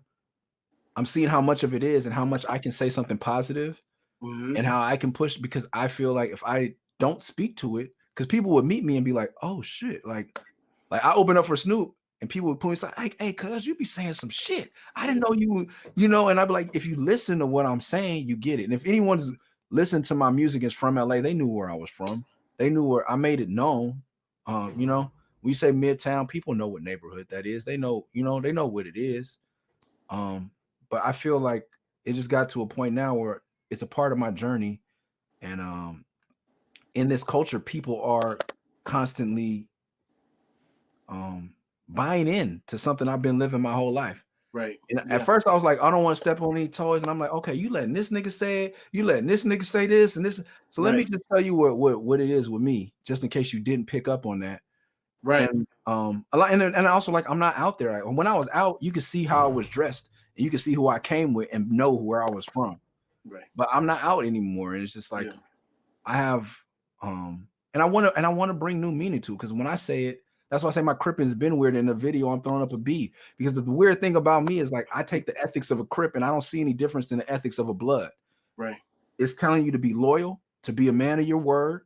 I'm seeing how much of it is and how much I can say something positive and how I can push, because I feel like if I don't speak to it, because people would meet me and be like, oh shit, like I open up for Snoop and people would put me like, hey, cuz you be saying some shit. I didn't know and I'd be like, if you listen to what I'm saying, you get it. And if anyone's listened to my music is from LA, they knew where I was from. They knew where I made it known. We say Midtown, people know what neighborhood that is. They know, they know what it is. But I feel like it just got to a point now where it's a part of my journey. And in this culture, people are constantly buying in to something I've been living my whole life. And at first I was like, I don't want to step on any toes. And I'm like, okay, you letting this nigga say it, you letting this nigga say this and this. So let me just tell you what it is with me, just in case you didn't pick up on that. And a lot, and I also like I'm not out there. When I was out, you could see how I was dressed, and you could see who I came with, and know where I was from. But I'm not out anymore, and it's just like I have, and I want to bring new meaning to it, because when I say it, that's why I say my Crip has been weird. In the video, I'm throwing up a B, because the weird thing about me is like I take the ethics of a Crip, and I don't see any difference in the ethics of a Blood. It's telling you to be loyal, to be a man of your word,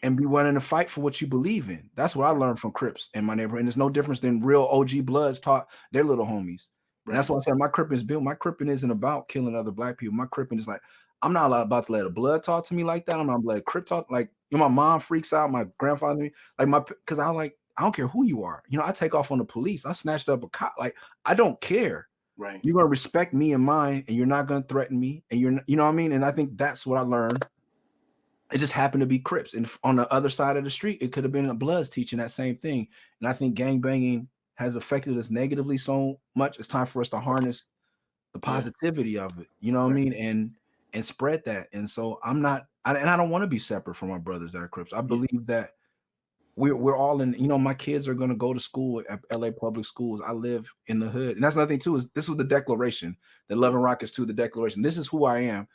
and be willing to fight for what you believe in. That's what I learned from Crips in my neighborhood. And it's no difference than real OG Bloods taught their little homies. And that's why I said my cripping is built. My cripping isn't about killing other black people. My cripping is like, I'm not about to let a blood talk to me like that. I'm not let a Crip talk. Like, you know, my mom freaks out, my grandfather, like because I don't care who you are. You know, I take off on the police. I snatched up a cop. Like, I don't care. Right. You're gonna respect me and mine, and you're not gonna threaten me. And you know what I mean? And I think that's what I learned. It just happened to be Crips. And on the other side of the street, it could have been a Bloods teaching that same thing. And I think gangbanging has affected us negatively so much. It's time for us to harness the positivity of it. You know what I mean? And spread that. And so I don't want to be separate from my brothers that are Crips. I believe that we're all in, you know, my kids are going to go to school at LA public schools. I live in the hood. And that's another thing too, is this was the declaration, the Love and Rockets 2, the declaration. This is who I am.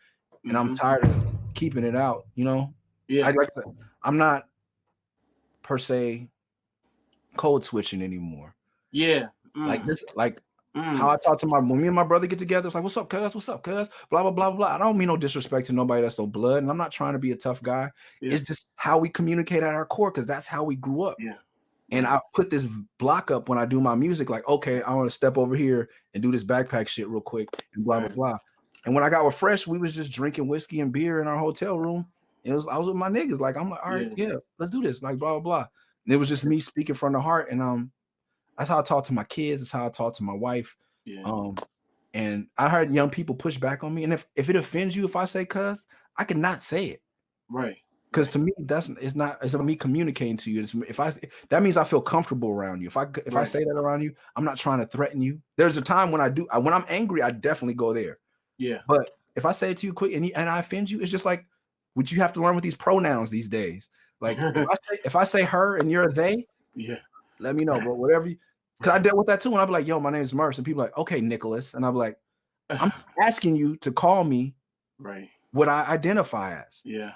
And I'm tired of keeping it out, you know? Yeah. I'm not per se code switching anymore. Yeah. Like this, like how I talk to when me and my brother get together, it's like, what's up, cuz? What's up, cuz? Blah, blah, blah, blah. I don't mean no disrespect to nobody that's no blood. And I'm not trying to be a tough guy. Yeah. It's just how we communicate at our core, because that's how we grew up. Yeah. And I put this block up when I do my music, like, okay, I want to step over here and do this backpack shit real quick and blah, blah, blah. And when I got with Fresh, we was just drinking whiskey and beer in our hotel room. And I was with my niggas. Like, I'm like, all right, yeah, let's do this. Like, blah, blah, blah. And it was just me speaking from the heart. And that's how I talk to my kids. That's how I talk to my wife. Yeah. And I heard young people push back on me. And if it offends you, if I say cuss, I cannot say it. Right. Because to me, it's about me communicating to you. That means I feel comfortable around you. If I say that around you, I'm not trying to threaten you. There's a time when when I'm angry, I definitely go there. Yeah. But if I say it to you quick and I offend you, it's just like, would you have to learn with these pronouns these days? Like if I say her and you're a they, yeah, let me know, bro. Whatever you, because I dealt with that too. And I'd be like, yo, my name is MURS. And people are like, okay, Nicholas. And I'm like, I'm asking you to call me what I identify as. Yeah.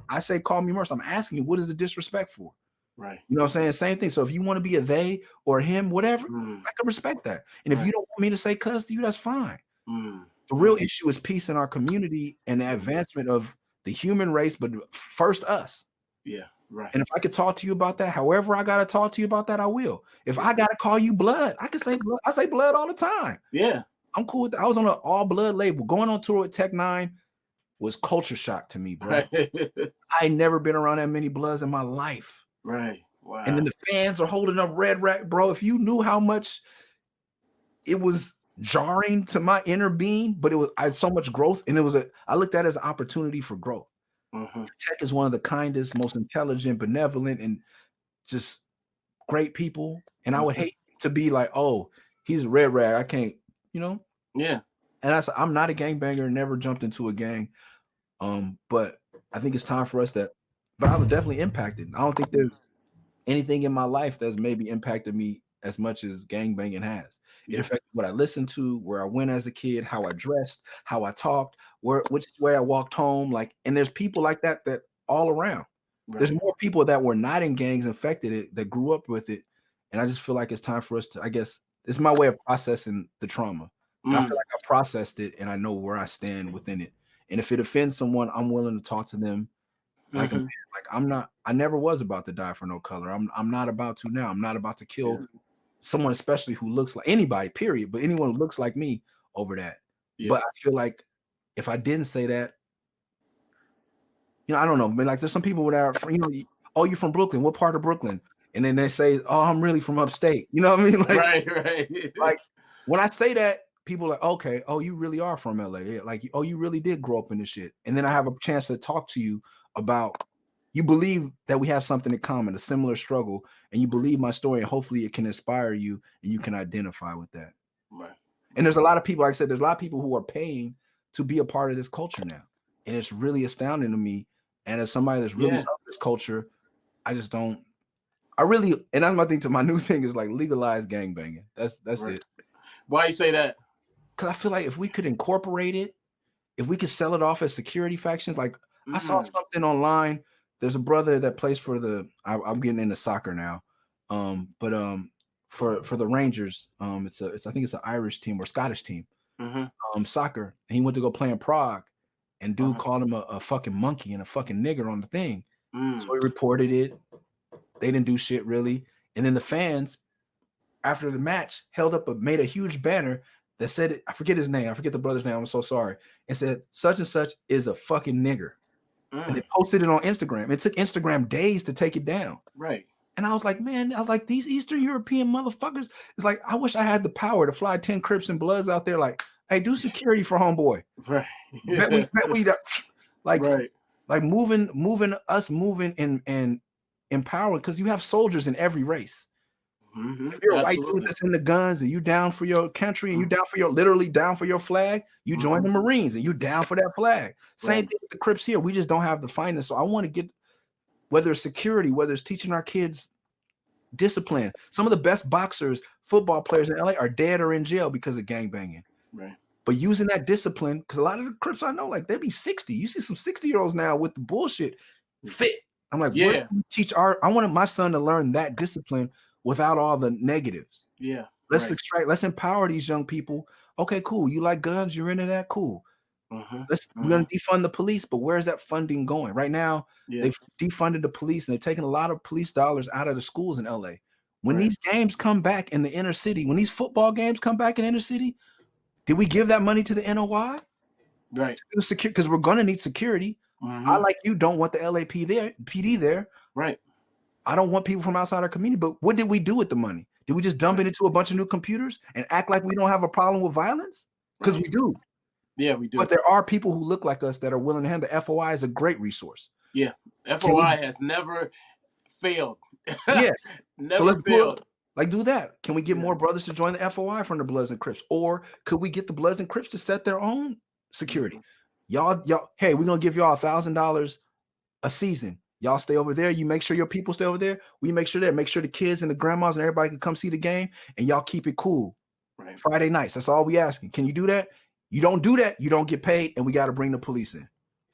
I say call me MURS. I'm asking you, what is the disrespect for? Right. You know what I'm saying? Same thing. So if you want to be a they or him, whatever, I can respect that. And if you don't want me to say cuss to you, that's fine. The real issue is peace in our community and the advancement of the human race, but first us. Yeah, right. And if I could talk to you about that, however I gotta talk to you about that, I will. If I gotta call you blood, I can say blood. I say blood all the time. Yeah, I'm cool with that. I was on an all blood label. Going on tour with Tech 9 was culture shock to me, bro. I ain't never been around that many bloods in my life. Right. Wow. And then the fans are holding up red rack, bro. If you knew how much it was jarring to my inner being, but I had so much growth, and I looked at it as an opportunity for growth. Tech is one of the kindest, most intelligent, benevolent, and just great people. And I would hate to be like, oh, he's a red rag. I can't, you know? Yeah. And I'm not a gangbanger, never jumped into a gang. But I think it's time for us but I was definitely impacted. I don't think there's anything in my life that's maybe impacted me as much as gangbanging has. It affected what I listened to, where I went as a kid, how I dressed, how I talked, which way I walked home. Like, and there's people like that all around. Right. There's more people that were not in gangs infected it, that grew up with it. And I just feel like it's time for us to, I guess, it's my way of processing the trauma. And I feel like I processed it and I know where I stand within it. And if it offends someone, I'm willing to talk to them like a man. Like I never was about to die for no color. I'm not about to now. I'm not about to kill someone, especially who looks like anybody, period, but anyone who looks like me over that. But I feel like if I didn't say that, you know, I don't know, but like there's some people that are, you know, oh, you're from Brooklyn. What part of Brooklyn? And then they say, oh, I'm really from upstate. You know what I mean? Like, right. Like when I say that, people are like, okay, oh, you really are from LA. Like, oh, you really did grow up in this shit. And then I have a chance to talk to you about, you believe that we have something in common, a similar struggle, and you believe my story, and hopefully it can inspire you and you can identify with that. Right. And there's a lot of people, like I said, there's a lot of people who are paying to be a part of this culture now. And it's really astounding to me. And as somebody that's really of this culture, and that's my thing, to my new thing is like legalize gangbanging. That's it. Why you say that? Because I feel like if we could incorporate it, if we could sell it off as security factions, like I saw something online. There's a brother that plays for I'm getting into soccer now. For the Rangers, I think it's an Irish team or Scottish team, soccer. And he went to go play in Prague, and dude called him a fucking monkey and a fucking nigger on the thing. So he reported it. They didn't do shit really. And then the fans, after the match, made a huge banner that said it. I forget his name. I forget the brother's name. I'm so sorry. And said such and such is a fucking nigger. And they posted it on Instagram. It took Instagram days to take it down. Right. And I was like, man, these Eastern European motherfuckers. It's like, I wish I had the power to fly 10 Crips and Bloods out there. Like, hey, do security for homeboy. Right. Bet we like, right. Like moving and empowering, because you have soldiers in every race. If you're a white dude that's in the guns and you down for your country and you down for literally down for your flag, you join the Marines and you down for that flag. Same thing with the Crips here. We just don't have the fineness. So I want to get, whether it's security, whether it's teaching our kids discipline. Some of the best boxers, football players in LA are dead or in jail because of gangbanging. Right. But using that discipline, because a lot of the Crips I know, like they'll be 60. You see some 60-year-olds now with the bullshit fit. I'm like, yeah, teach I wanted my son to learn that discipline without all the negatives. Yeah. Let's empower these young people. Okay, cool. You like guns, you're into that, cool. We're gonna defund the police, but where's that funding going? Right now, they've defunded the police and they're taking a lot of police dollars out of the schools in LA. When these games come back in the inner city, when these football games come back in the inner city, did we give that money to the NOI? Right. Because we're gonna need security. I, like you, don't want the PD there. Right. I don't want people from outside our community, but what did we do with the money? Did we just dump it into a bunch of new computers and act like we don't have a problem with violence? Because we do. Yeah, we do. But there are people who look like us that are willing to handle. FOI is a great resource. Yeah. FOI has never failed. Yeah. Never failed. Do that. Can we get more brothers to join the FOI from the Bloods and Crips? Or could we get the Bloods and Crips to set their own security? Y'all, hey, we're going to give y'all $1,000 a season. Y'all stay over there. You make sure your people stay over there. We make sure the kids and the grandmas and everybody can come see the game, and y'all keep it cool. Right. Friday nights. That's all we asking. Can you do that? You don't do that, you don't get paid, and we got to bring the police in.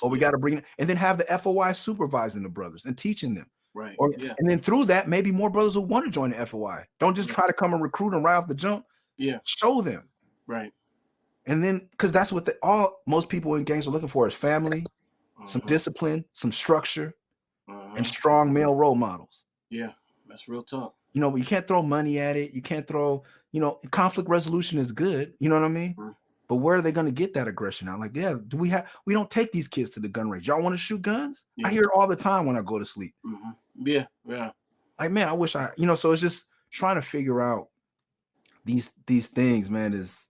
Or we got to bring, and then have the FOI supervising the brothers and teaching them. Right. And then through that, maybe more brothers will want to join the FOI. Don't just try to come and recruit them right off the jump. Yeah. Show them. Right. And then, because that's what most people in gangs are looking for is family, some discipline, some structure, and strong male role models. Yeah, that's real talk. You know, but you can't throw money at it. You can't throw, conflict resolution is good. You know what I mean? But where are they going to get that aggression out? Like, yeah, we don't take these kids to the gun range. Y'all want to shoot guns? Yeah. I hear it all the time when I go to sleep. Yeah, yeah. Like, man, I wish so it's just trying to figure out these things, man, it's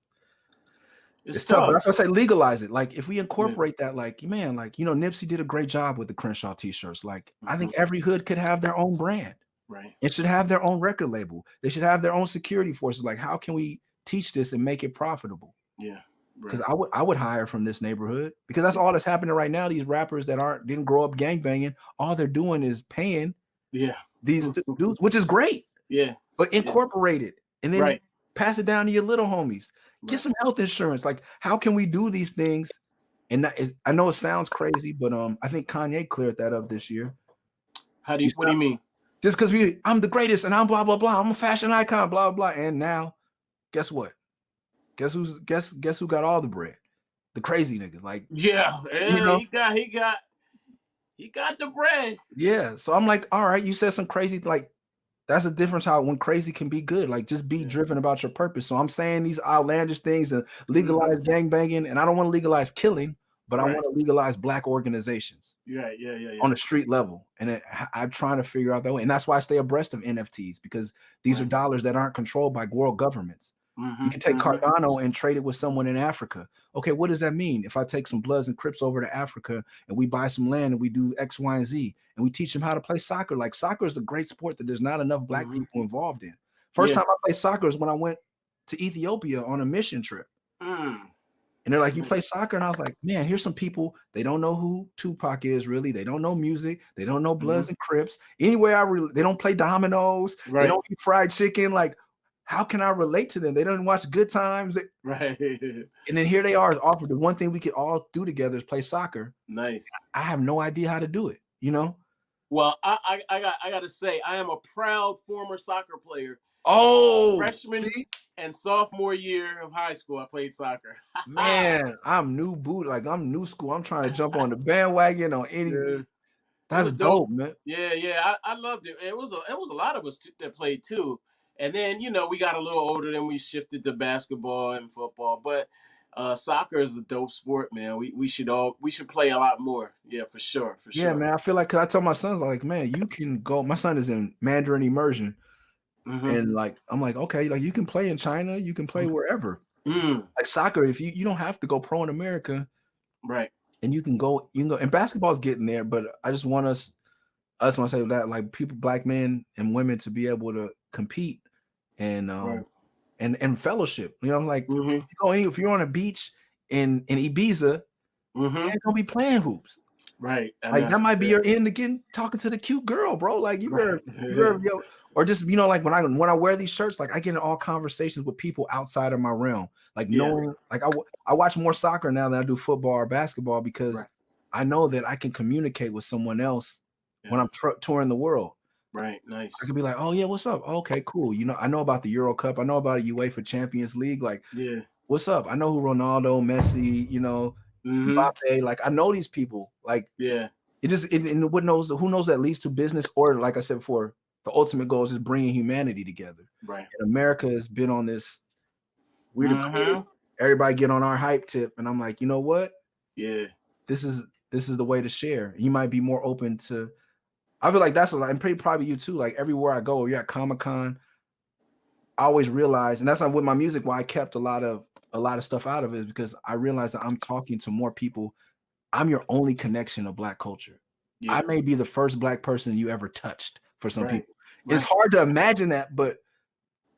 tough. That's why I say legalize it. Like, if we incorporate that, like, man, like, Nipsey did a great job with the Crenshaw t-shirts. Like, I think every hood could have their own brand. Right. It should have their own record label. They should have their own security forces. Like, how can we teach this and make it profitable? Yeah. Because I would hire from this neighborhood, because that's all that's happening right now. These rappers that didn't grow up gangbanging, all they're doing is paying these dudes, which is great. Yeah. But incorporate it and then pass it down to your little homies. Get some health insurance. Like, how can we do these things? And I know it sounds crazy, but I think Kanye cleared that up this year. What do you mean? Just because I'm the greatest and I'm blah blah blah. I'm a fashion icon, blah blah. And now, guess what? Guess who got all the bread? The crazy nigga. Like, he got the bread. Yeah. So I'm like, all right, you said some crazy, like, that's a difference when crazy can be good. Like, just be driven about your purpose. So I'm saying these outlandish things and legalize gangbanging, and I don't want to legalize killing, but I want to legalize Black organizations. Yeah. On the street level. And I'm trying to figure out that way. And that's why I stay abreast of NFTs, because these are dollars that aren't controlled by world governments. You can take Cardano and trade it with someone in Africa. Okay, what does that mean? If I take some Bloods and Crips over to Africa and we buy some land and we do X, Y, and Z, and we teach them how to play soccer. Like, soccer is a great sport that there's not enough Black people involved in. First time I played soccer is when I went to Ethiopia on a mission trip. And they're like, you play soccer? And I was like, man, here's some people. They don't know who Tupac is, really. They don't know music. They don't know Bloods and Crips. Anyway, they don't play dominoes. They don't eat fried chicken. Like, how can I relate to them? They don't watch Good Times. Right. And then here they are offered the one thing we could all do together is play soccer. Nice. I have no idea how to do it, Well, I got to say, I am a proud former soccer player. Oh, freshman and sophomore year of high school, I played soccer. Man, I'm new boot. Like, I'm new school. I'm trying to jump on the bandwagon on any. Yeah. That's dope, man. Yeah. I loved it. It was a lot of us that played too. And then, you know, we got a little older, then we shifted to basketball and football. But soccer is a dope sport, man. We should play a lot more. Yeah, for sure, for Yeah, sure. man. I feel like, 'cause I tell my sons, like, man, you can go. My son is in Mandarin immersion, and like, I'm like, okay, like you can play in China, you can play wherever. Mm, Like soccer, if you don't have to go pro in America, right, and you can go, and basketball's getting there. But I just want us when I say that, like people, black men and women, to be able to compete and right. and fellowship. You know, like Mm-hmm. if you're on a beach in Ibiza, Mm-hmm. you're gonna be playing hoops. Right. I Like know. that might be Yeah. your end again, talking to the cute girl, bro. Like Right. or just like when I wear these shirts, like I get in all conversations with people outside of my realm. Like Yeah. knowing, like I watch more soccer now than I do football or basketball because Right. I know that I can communicate with someone else when Yeah. I'm touring the world. Right. I Nice. could be like, oh yeah, what's up? Okay, cool. I know about the Euro Cup. I know about UEFA Champions League. Like, Yeah. what's up? I know who Ronaldo, Messi, Mm-hmm. Mbappe. Like, I know these people. Like, Yeah. and who knows that leads to business, or like I said before, the ultimate goal is just bringing humanity together. Right. And America has been on this weird and Mm-hmm. cool. Everybody get on our hype tip, and I'm like, you know what? Yeah. This is the way to share. You might be more open to. I feel like that's what I'm pretty proud of you too. Like everywhere I go, you're at Comic-Con. I always realize, and that's not with my music, why I kept a lot of stuff out of it, is because I realized that I'm talking to more people. I'm your only connection of Black culture. I Yeah. may be the first Black person you ever touched for some Right. people. It's Right. hard to imagine that, but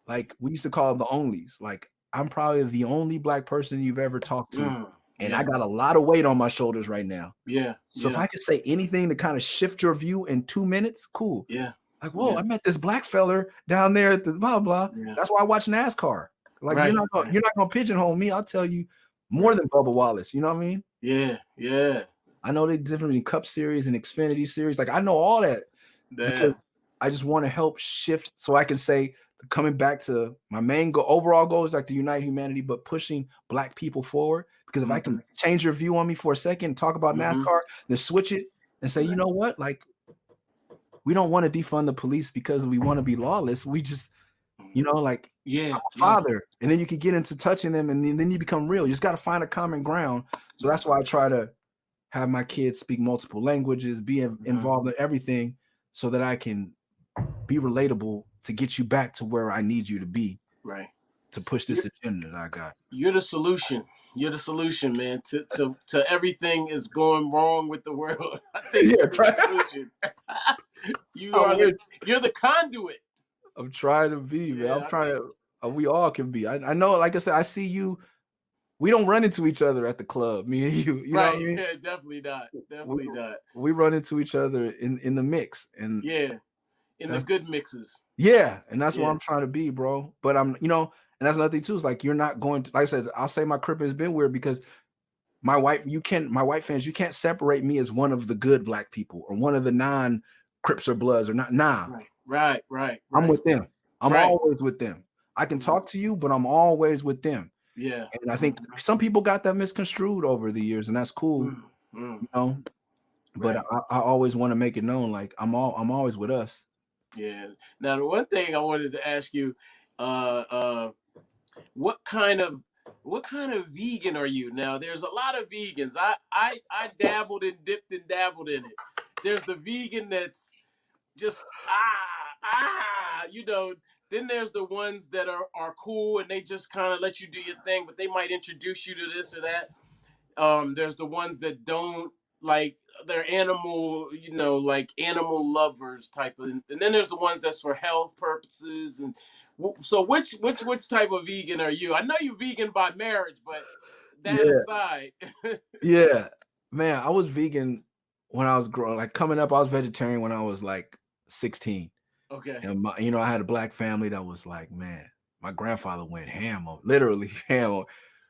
like we used to call them the onlys. Like I'm probably the only Black person you've ever talked to, and I Yeah. got a lot of weight on my shoulders right now. Yeah. So if Yeah. I could say anything to kind of shift your view in 2 minutes, cool. Yeah. Like, whoa, Yeah. I met this Black feller down there at the blah blah. Yeah. That's why I watch NASCAR. Like Right. you're not gonna pigeonhole me. I'll tell you more Right. than Bubba Wallace. You know what I mean? Yeah. Yeah. I know the difference between Cup Series and Xfinity Series. Like I know all that because Yeah. I just want to help shift so I can say, coming back to my main goal, overall goal is like to unite humanity, but pushing Black people forward. Because if I can change your view on me for a second, talk about NASCAR, then switch it and say, you know what? Like, we don't want to defund the police because we want to be lawless. We just, like, Yeah. I'm a father. And then you can get into touching them and then you become real. You just got to find a common ground. So that's why I try to have my kids speak multiple languages, be involved in everything so that I can be relatable to get you back to where I need you to be. Right. To push this agenda that I got. You're the solution. You're the solution, man. To everything is going wrong with the world. I think you're the solution. You're the conduit. I'm trying to be, man. I'm trying to. We all can be. I know. Like I said, I see you. We don't run into each other at the club, me and you. You know what I mean? Yeah, definitely not. Definitely not. We run into each other in the mix, and in the good mixes. Yeah, and that's what I'm trying to be, bro. But I'm, and that's another thing too. Is like you're not going to. Like I said, I'll say my Crip has been weird because my white fans, you can't separate me as one of the good Black people or one of the non-Crips or Bloods or not. Nah, right. I'm with them. I'm always with them. I can talk to you, but I'm always with them. Yeah. And I think some people got that misconstrued over the years, and that's cool, But I always want to make it known, like I'm always with us. Yeah. Now the one thing I wanted to ask you, what kind of vegan are you? Now there's a lot of vegans. I dabbled and dipped and dabbled in it. There's the vegan that's just then there's the ones that are cool and they just kind of let you do your thing, but they might introduce you to this or that. There's the ones that don't, like, they're animal, like animal lovers type of, and then there's the ones that's for health purposes. And so which type of vegan are you? I know you're vegan by marriage, but that aside. Yeah, man, I was vegan when I was growing, like coming up. I was vegetarian when I was like 16. Okay. And I had a Black family that was like, man, my grandfather went ham on, literally ham on,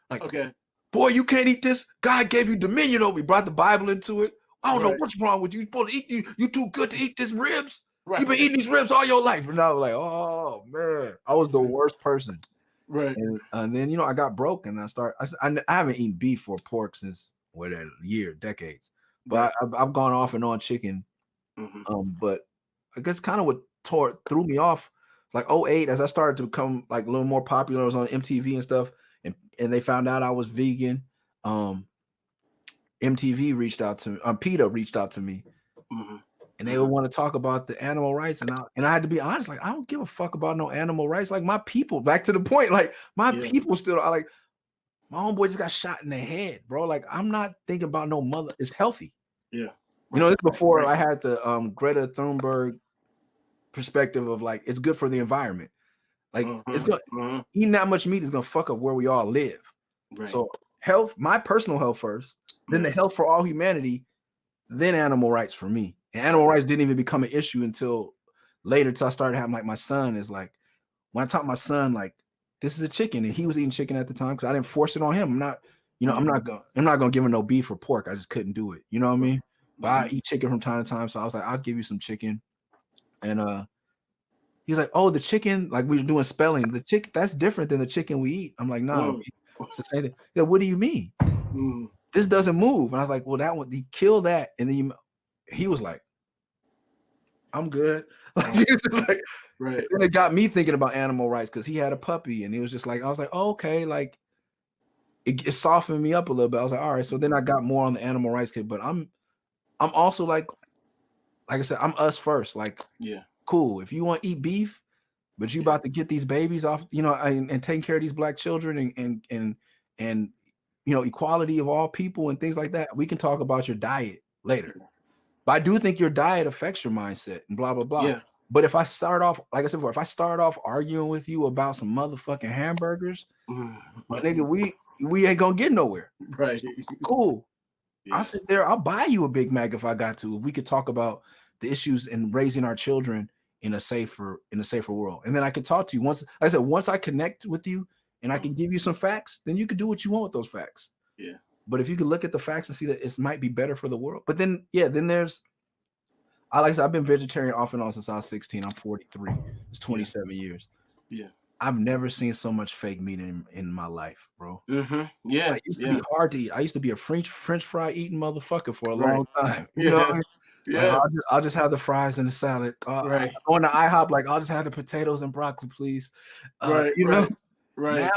like, okay, boy, you can't eat this. God gave you dominion over. We brought the Bible into it. I don't know what's wrong with you. You're supposed to eat. You too good to eat this ribs. You've been eating these ribs all your life. And I was like, oh man, I was the worst person. Right. And then I got broke and I haven't eaten beef or pork since decades. But I've gone off and on chicken. But I guess kind of what threw me off It's like 08 as I started to become like a little more popular. I was on MTV and stuff, and they found out I was vegan. MTV reached out to me. PETA reached out to me, and they would want to talk about the animal rights, and I had to be honest, like I don't give a fuck about no animal rights. Like my people, back to the point, like my people still are like my homeboy just got shot in the head, bro. Like I'm not thinking about no mother. It's healthy. Yeah. You know, this before I had the Greta Thunberg perspective of like it's good for the environment. Like it's gonna eating that much meat is gonna fuck up where we all live. Right. So health, my personal health first, then the health for all humanity, then animal rights for me. And animal rights didn't even become an issue until later. Till I started having like my son is like when I taught my son like this is a chicken, and he was eating chicken at the time because I didn't force it on him. I'm not, you know, I'm not gonna give him no beef or pork. I just couldn't do it. You know what I mean? But I eat chicken from time to time, so I was like, I'll give you some chicken. And he's like, oh, the chicken, like we were doing spelling. The chicken that's different than the chicken we eat. I'm like, no, it's the same thing. Yeah, what do you mean? This doesn't move. And I was like, well, that one, you kill that, and then he was like, I'm good. Like, he was just like, right. And it got me thinking about animal rights because he had a puppy, and he was just like, I was like, oh, okay, like it softened me up a little bit. I was like, all right. So then I got more on the animal rights kid, but I'm also like I said, I'm us first. Like, cool. If you want to eat beef, but you about to get these babies off, you know, and taking care of these black children and you know, equality of all people and things like that, we can talk about your diet later. But I do think your diet affects your mindset and blah, blah, blah. Yeah. But if I start off, like I said before, if I start off arguing with you about some motherfucking hamburgers, my nigga, we ain't gonna get nowhere. Right. Cool. Yeah. I'll sit there, I'll buy you a Big Mac if I got to. If we could talk about the issues in raising our children in a safer world. And then I can talk to you once, like I said, once I connect with you and I can give you some facts, then you can do what you want with those facts. Yeah. But if you can look at the facts and see that it might be better for the world. But then, then there's, like I said, I've been vegetarian off and on since I was 16. I'm 43. It's 27 years. Yeah. I've never seen so much fake meat in my life, bro. Yeah. It used to be hard to eat. I used to be a French fry eating motherfucker for a long time. You know what I mean? Yeah. Like, I'll just have the fries and the salad. Right. Going to IHOP, like I'll just have the potatoes and broccoli, please. Right. You know? Right. Now,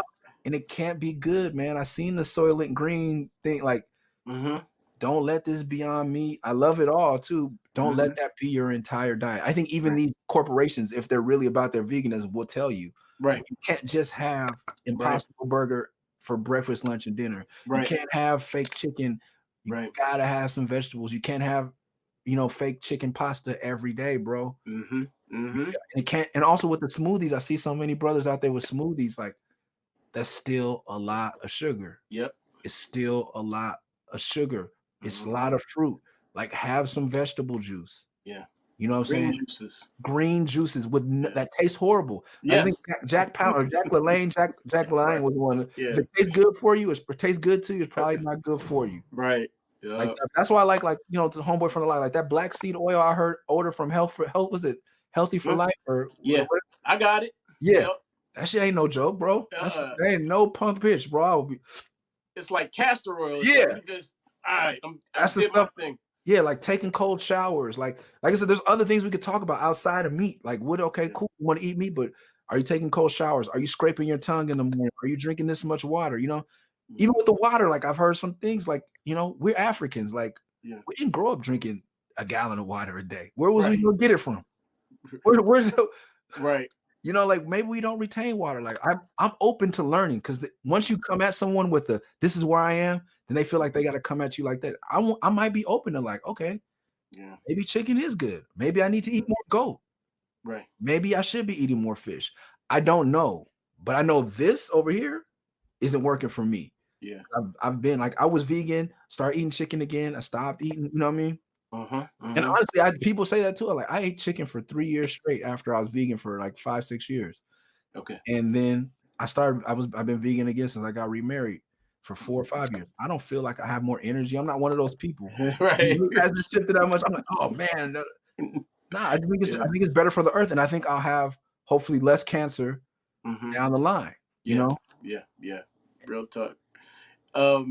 and it can't be good, man. I seen the Soylent Green thing. Like, don't let this Beyond Meat. I love it all too. Don't let that be your entire diet. I think even these corporations, if they're really about their veganism, will tell you. Right. You can't just have Impossible Burger for breakfast, lunch, and dinner. Right. You can't have fake chicken. You gotta have some vegetables. You can't have, you know, fake chicken pasta every day, bro. And it can't. And also with the smoothies, I see so many brothers out there with smoothies. Like, that's still a lot of sugar. Yep. It's still a lot of sugar. It's a lot of fruit. Like, have some vegetable juice. Yeah. You know what I'm saying? Green juices with that taste horrible. Yes. I think Jack LaLanne was one. If it tastes good for you, it tastes good to you, it's probably not good for you. Right. Yeah. Like, that's why I like you know, the homeboy from the line, like that black seed oil I heard order from Health was it Healthy for Life or I got it. Yeah. Yep. That shit ain't no joke, bro. That ain't no punk bitch, bro. It's like castor oil. Yeah. Just all right. That's the stuff. Yeah, like taking cold showers. Like I said, there's other things we could talk about outside of meat. Like, cool, you want to eat meat, but are you taking cold showers? Are you scraping your tongue in the morning? Are you drinking this much water? You know, even with the water, like I've heard some things like, you know, we're Africans. Like, we didn't grow up drinking a gallon of water a day. Where was we gonna get it from? Where's right? You know, like maybe we don't retain water. Like I'm open to learning because once you come at someone with this is where I am, then they feel like they got to come at you like that. I might be open to like, okay, maybe chicken is good. Maybe I need to eat more goat. Right. Maybe I should be eating more fish. I don't know, but I know this over here isn't working for me. Yeah. I've been like, I was vegan, started eating chicken again. I stopped eating, you know what I mean? And honestly, people say that too. Like, I ate chicken for 3 years straight after I was vegan for like 5-6 years. Okay. And then I've been vegan again since I got remarried for 4 or 5 years. I don't feel like I have more energy. I'm not one of those people. Right. You guys just shifted that much. I'm like, oh man. Nah, I think it's better for the earth. And I think I'll have hopefully less cancer down the line. You know? Yeah. Yeah. Real talk. Oh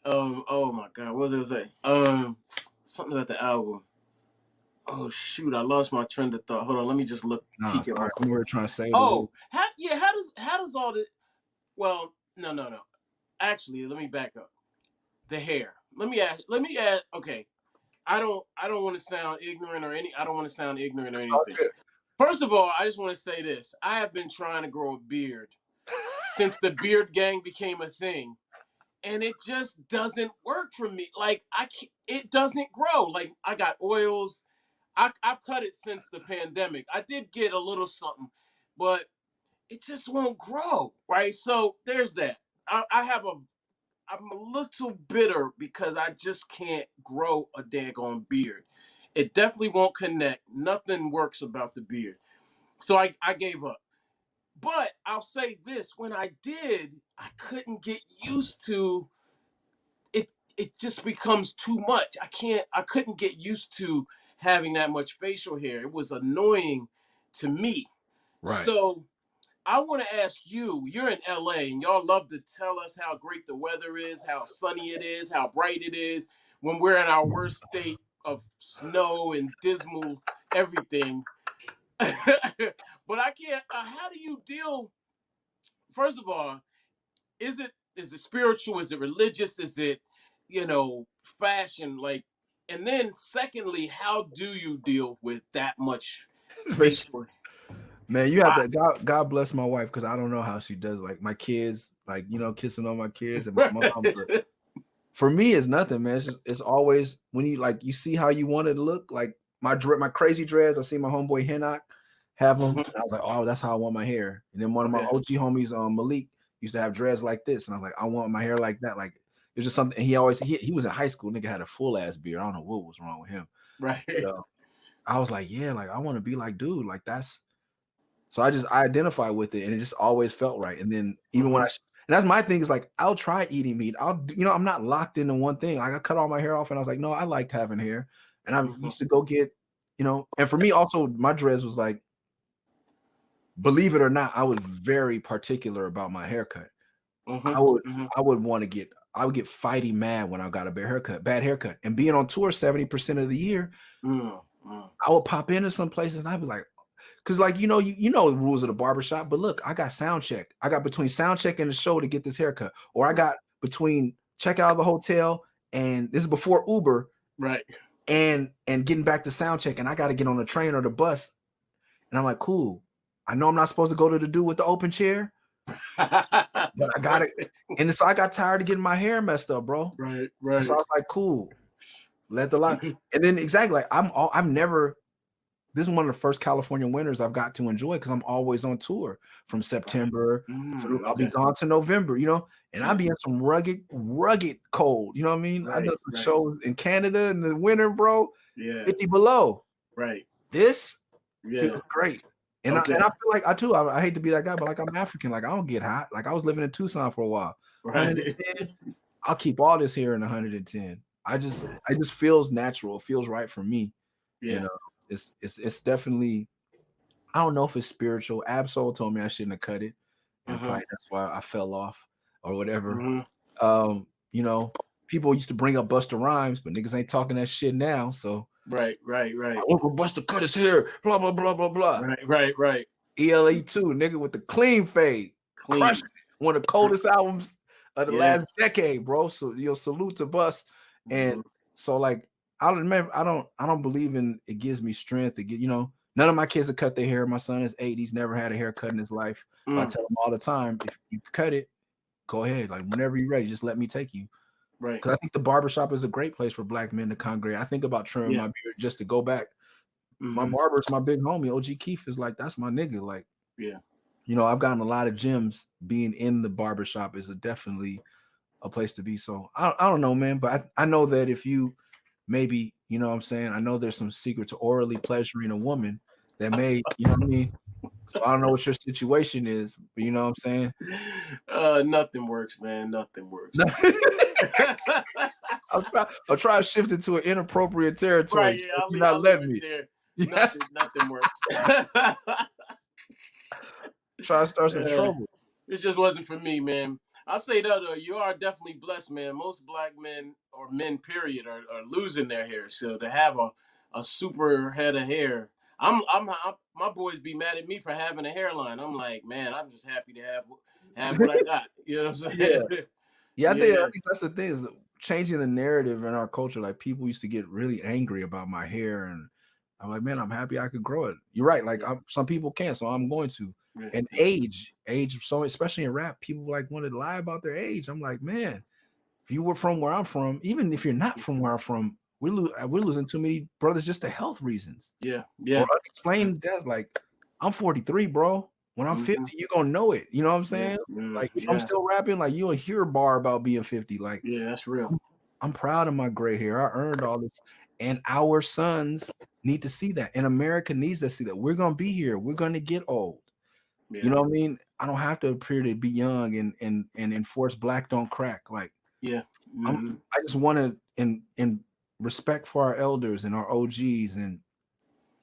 my God, what was I gonna say? Something about the album. Oh shoot, I lost my train of thought. Hold on, let me just look. Nah, Peek at my. I'm already trying to say the little. Oh, how does all this? Well, no. Actually, let me back up. The hair. Let me add. Okay, I don't want to sound ignorant or any. I don't want to sound ignorant or anything. Good. First of all, I just want to say this. I have been trying to grow a beard since the beard gang became a thing, and it just doesn't work for me. Like it doesn't grow. Like I got oils. I've cut it since the pandemic. I did get a little something, but it just won't grow, right? So there's that. I'm a little bitter because I just can't grow a daggone beard. It definitely won't connect. Nothing works about the beard. So I gave up. But I'll say this, when I did, I couldn't get used to it. It just becomes too much. I couldn't get used to having that much facial hair. It was annoying to me. Right. So I want to ask you, you're in LA and y'all love to tell us how great the weather is, how sunny it is, how bright it is when we're in our worst state of snow and dismal everything. But I can't, how do you deal, first of all, is it spiritual? Is it religious? Is it, fashion? Like, and then secondly, how do you deal with that much facial? Man, you have to God bless my wife because I don't know how she does. Like my kids, like kissing on my kids and my mom. But for me, it's nothing, man. It's always when you see how you want it to look. Like my crazy dreads. I see my homeboy Hinnock have them. And I was like, oh, that's how I want my hair. And then one of my OG homies, Malik, used to have dreads like this, and I was like, I want my hair like that. Like it was just something. And he was in high school. Nigga had a full ass beard. I don't know what was wrong with him. Right. But, I was like, yeah, like I want to be like dude. Like that's. So I identify with it, and it just always felt right. And then even when and that's my thing is like I'll try eating meat. I'm not locked into one thing. Like I cut all my hair off, and I was like, no, I liked having hair, and I used to go get, And for me, also my dreads was like, believe it or not, I was very particular about my haircut. I would get fighty mad when I got a bad haircut, and being on tour 70% of the year, I would pop into some places and I'd be like. Cause you know the rules of the barbershop, but look, I got sound check. I got between sound check and the show to get this haircut, or I got between check out of the hotel and this is before Uber, right? And getting back to sound check, and I got to get on the train or the bus, and I'm like, cool. I know I'm not supposed to go to the dude with the open chair, but I got it. And so I got tired of getting my hair messed up, bro. Right. And so I was like, cool. Let the light. And then exactly like I'm never. This is one of the first California winters I've got to enjoy because I'm always on tour from September. I'll be gone to November, and I'll be in some rugged cold. You know what I mean? I done some shows in Canada in the winter, bro. Yeah. 50 below. Right. This feels great. And I feel like I hate to be that guy, but like I'm African. Like I don't get hot. Like I was living in Tucson for a while. Right. I'll keep all this here in 110. I just feels natural. It feels right for me. Yeah. It's definitely, I don't know if it's spiritual. Absol told me I shouldn't have cut it, and probably that's why I fell off or whatever. People used to bring up Busta Rhymes, but niggas ain't talking that shit now. So right. Uncle Busta cut his hair, blah blah blah blah blah. Right. ELE 2, nigga with the clean fade, Crush, one of the coldest albums of the last decade, bro. So salute to Bus, and so like. I don't believe in it gives me strength. None of my kids have cut their hair. My son is 8. He's never had a haircut in his life. But I tell him all the time, if you cut it, go ahead. Like whenever you're ready, just let me take you. Right. Because I think the barbershop is a great place for black men to congregate. I think about trimming my beard just to go back. My barber's my big homie. OG Keith is like, that's my nigga. Like, I've gotten a lot of gems. Being in the barbershop is definitely a place to be. So I don't know, man. But I know that if you maybe, you know what I'm saying? I know there's some secret to orally pleasuring a woman that may, you know what I mean? So I don't know what your situation is, but you know what I'm saying? Nothing works, man. Nothing works. I'll try to shift it to an inappropriate territory. Right, yeah, I'll leave it there. Nothing works. Try to start some trouble. This just wasn't for me, man. I'll say that you are definitely blessed, man. Most black men or men, period, are losing their hair. So to have a super head of hair. My boys be mad at me for having a hairline. I'm like, man, I'm just happy to have what I got. You know what I'm Yeah. saying? Yeah, I Yeah, think that's the thing is changing the narrative in our culture. Like people used to get really angry about my hair, and I'm like, man, I'm happy I could grow it. You're right. Like some people can't, so I'm going to. yeah, And age, so especially in rap, people like want to lie about their age. I'm like, man, if you were from where I'm from, even if you're not from where I'm from, we're losing too many brothers just to health reasons yeah, or yeah. unexplained deaths. Like I'm 43, bro. When I'm 50, you're gonna know it. You know what I'm Yeah, saying? Like if I'm yeah, still rapping, like you'll hear a bar about being 50. Like yeah. That's real. I'm proud of my gray hair. I earned all this, and our sons need to see that, and America needs to see that. We're gonna be here. We're gonna get old. You Yeah, know what I mean? I don't have to appear to be young and enforce black don't crack. Like yeah, I just want to in respect for our elders and our OGs, and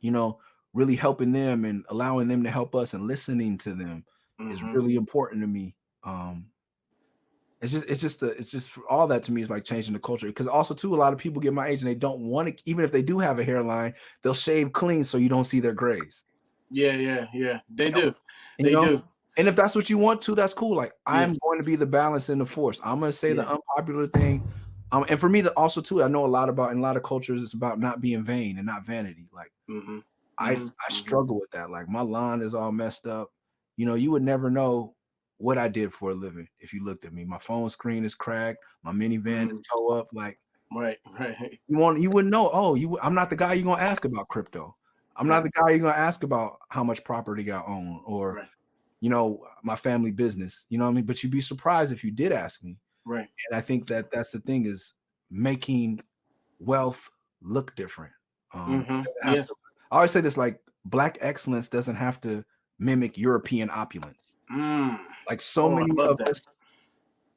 you know, really helping them and allowing them to help us and listening to them is really important to me. It's just for all that to me is like changing the culture, because also too a lot of people get my age and they don't want to, even if they do have a hairline, they'll shave clean so you don't see their grays. yeah. They do, You they know, do. and if that's what you want to, that's cool. Like Yeah, I'm going to be the balance in the force. I'm going to say the yeah. unpopular thing. And for me to also too, I know a lot about in a lot of cultures, it's about not being vain and not vanity. Like I struggle with that. Like my lawn is all messed up. You know, you would never know what I did for a living if you looked at me. My phone screen is cracked. My minivan is toe up. Like Right, right, you wouldn't know. Oh, I'm not the guy you're gonna ask about crypto. I'm not right, the guy you're gonna ask about how much property I own or right, you know my family business. You know what I mean? But you'd be surprised if you did ask me. right. And I think that that's the thing is making wealth look different. It doesn't have Yeah. to. I always say this: like black excellence doesn't have to mimic European opulence. Like so Oh, I many love of that. us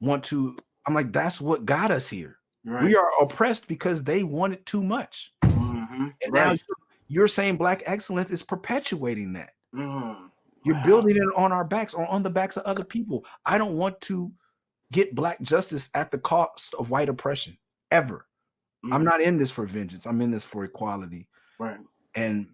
want to. I'm like, that's what got us here. We Right. are oppressed because they wanted too much, and now Right. you're saying black excellence is perpetuating that. You're Wow. building it on our backs or on the backs of other people. I don't want to get black justice at the cost of white oppression ever. I'm not in this for vengeance. I'm in this for equality. Right. And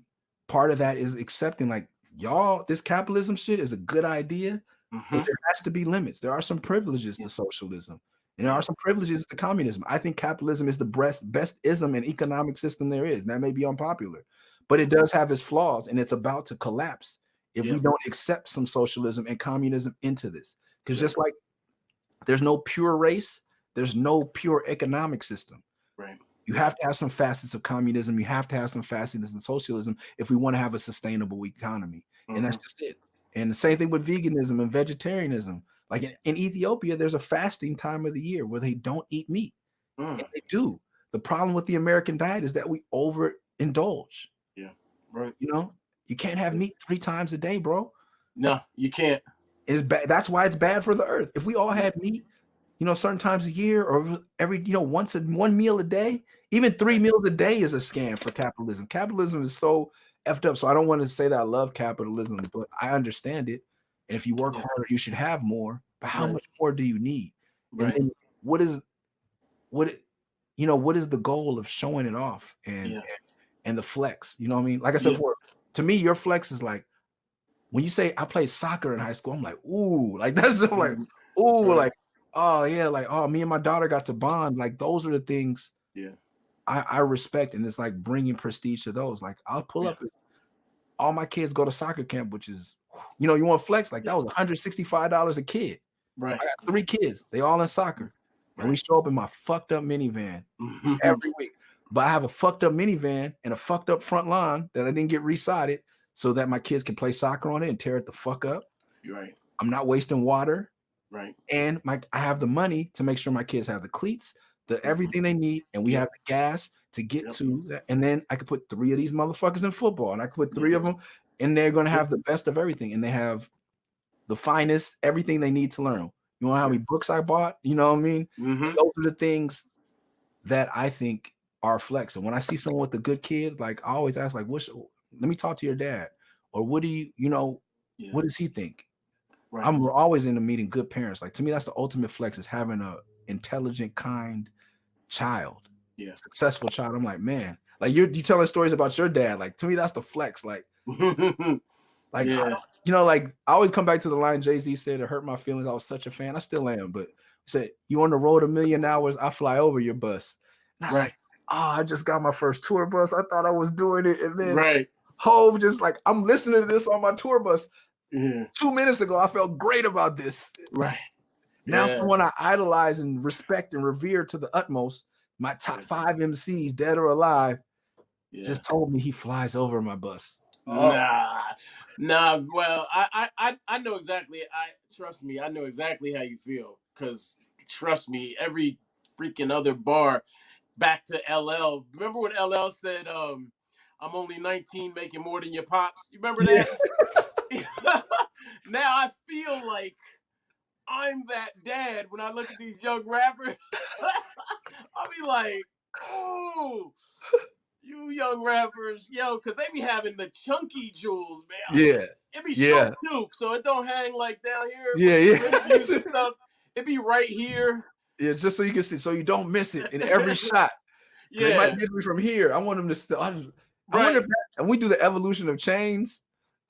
part of that is accepting, like, y'all, this capitalism shit is a good idea, but there has to be limits. There are some privileges to socialism, and there are Yeah. some privileges to communism. I think capitalism is the best ism and economic system there is. And that may be unpopular, but it does have its flaws, and it's about to collapse if we Yeah. don't accept some socialism and communism into this. Because Yeah. just like there's no pure race, there's no pure economic system. Right. You have to have some facets of communism. You have to have some facets of socialism if we want to have a sustainable economy. And that's just it. And the same thing with veganism and vegetarianism. Like in Ethiopia, there's a fasting time of the year where they don't eat meat. And they do. The problem with the American diet is that we overindulge. Yeah. Right. You know, you can't have meat 3 times a day, bro. No, you can't. It's bad. That's why it's bad for the earth. If we all had meat, you know, certain times a year or every, you know, one meal a day, even 3 meals a day is a scam for capitalism. Capitalism is so effed up. So I don't want to say that I love capitalism, but I understand it. And if you work Yeah. harder, you should have more. But how Right. much more do you need? And Right. then what is what you know, what is the goal of showing it off Yeah. and the flex? You know what I mean? Like I said Yeah. before, to me, your flex is like when you say I played soccer in high school, I'm like, ooh, like that's I'm like, ooh, Right. like, oh yeah, like oh, me and my daughter got to bond. Like those are the things Yeah. I respect, and it's like bringing prestige to those. Like I'll pull Yeah. up. All my kids go to soccer camp, which is, you know, you want flex like that was $165 a kid. Right. I got 3 kids, they all in soccer, and we show up in my fucked up minivan every week. But I have a fucked up minivan and a fucked up front lawn that I didn't get resided so that my kids can play soccer on it and tear it the fuck up. You're right. I'm not wasting water. Right. And I have the money to make sure my kids have the cleats, the everything they need, and we have the gas to get to that. And then I could put 3 of these motherfuckers in football, and I could put 3 of them, and they're going to have the best of everything, and they have the finest, everything they need to learn. You know how many books I bought? You know what I mean? And those are the things that I think are flex. And when I see someone with a good kid, like I always ask, like, let me talk to your dad, or what do you know, what does he think? Right. I'm always into meeting good parents. Like to me, that's the ultimate flex is having a intelligent, kind child, successful child. I'm like, man, Like you telling stories about your dad. Like to me, that's the flex. Like Yeah. like I always come back to the line Jay-Z said, "It hurt my feelings. I was such a fan. I still am." But he said, "You on the road 1,000,000 hours, I fly over your bus." And I was like, "Oh, I just got my first tour bus. I thought I was doing it." And then Hove just like, I'm listening to this on my tour bus. 2 minutes ago, I felt great about this. Right. Now someone I idolize and respect and revere to the utmost, my top 5 MCs, dead or alive, just told me he flies over my bus. Nah. Well, I know exactly. Trust me, I know exactly how you feel. Cause trust me, every freaking other bar. Back to LL. Remember when LL said, "I'm only 19, making more than your pops." You remember that? Now I feel like I'm that dad when I look at these young rappers. I'll be like, "Oh, you young rappers, yo," because they be having the chunky jewels, man. Yeah. It be short too, so it don't hang like down here. Yeah. Interviews and stuff. It be right here. Yeah, just so you can see, so you don't miss it in every shot. They might get me from here. I want them to still. I wonder if and we do the evolution of chains.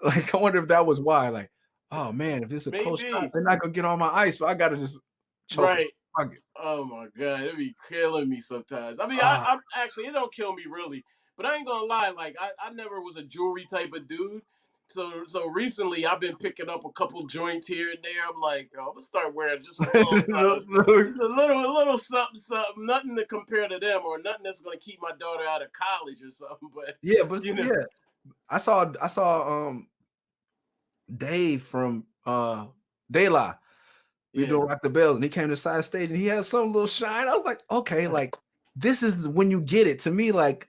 Like, I wonder if that was why. Like, oh man, if it's a close shot, they're not gonna get on my ice, so I gotta just choke it. Oh my god, it'd be killing me sometimes. I mean, I'm actually, it don't kill me really, but I ain't gonna lie. Like, I never was a jewelry type of dude. So recently I've been picking up a couple joints here and there. I'm like, I'm gonna start wearing just a little something, just a little something, nothing to compare to them, or nothing that's gonna keep my daughter out of college or something. But I saw Dave from De La. We doing Rock the Bells, and he came to the side stage and he had some little shine. I was like, okay, like this is when you get it. To me, like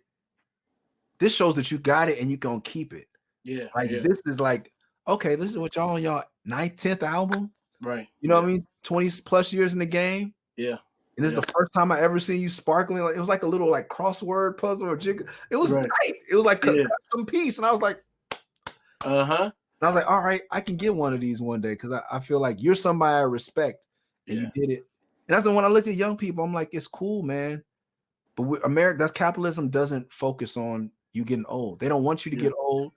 this shows that you got it and you gonna keep it. Yeah. Like this is like, okay, this is what y'all on y'all 9th, 10th album. Right. You know what I mean? 20 plus years in the game. Yeah. And this is the first time I ever seen you sparkling. Like it was like a little like crossword puzzle or jig. It was tight. It was like custom piece. And I was like, And I was like, all right, I can get one of these one day because I feel like you're somebody I respect and you did it. And that's when I looked at young people, I'm like, it's cool, man. But America, that's capitalism doesn't focus on you getting old. They don't want you to get old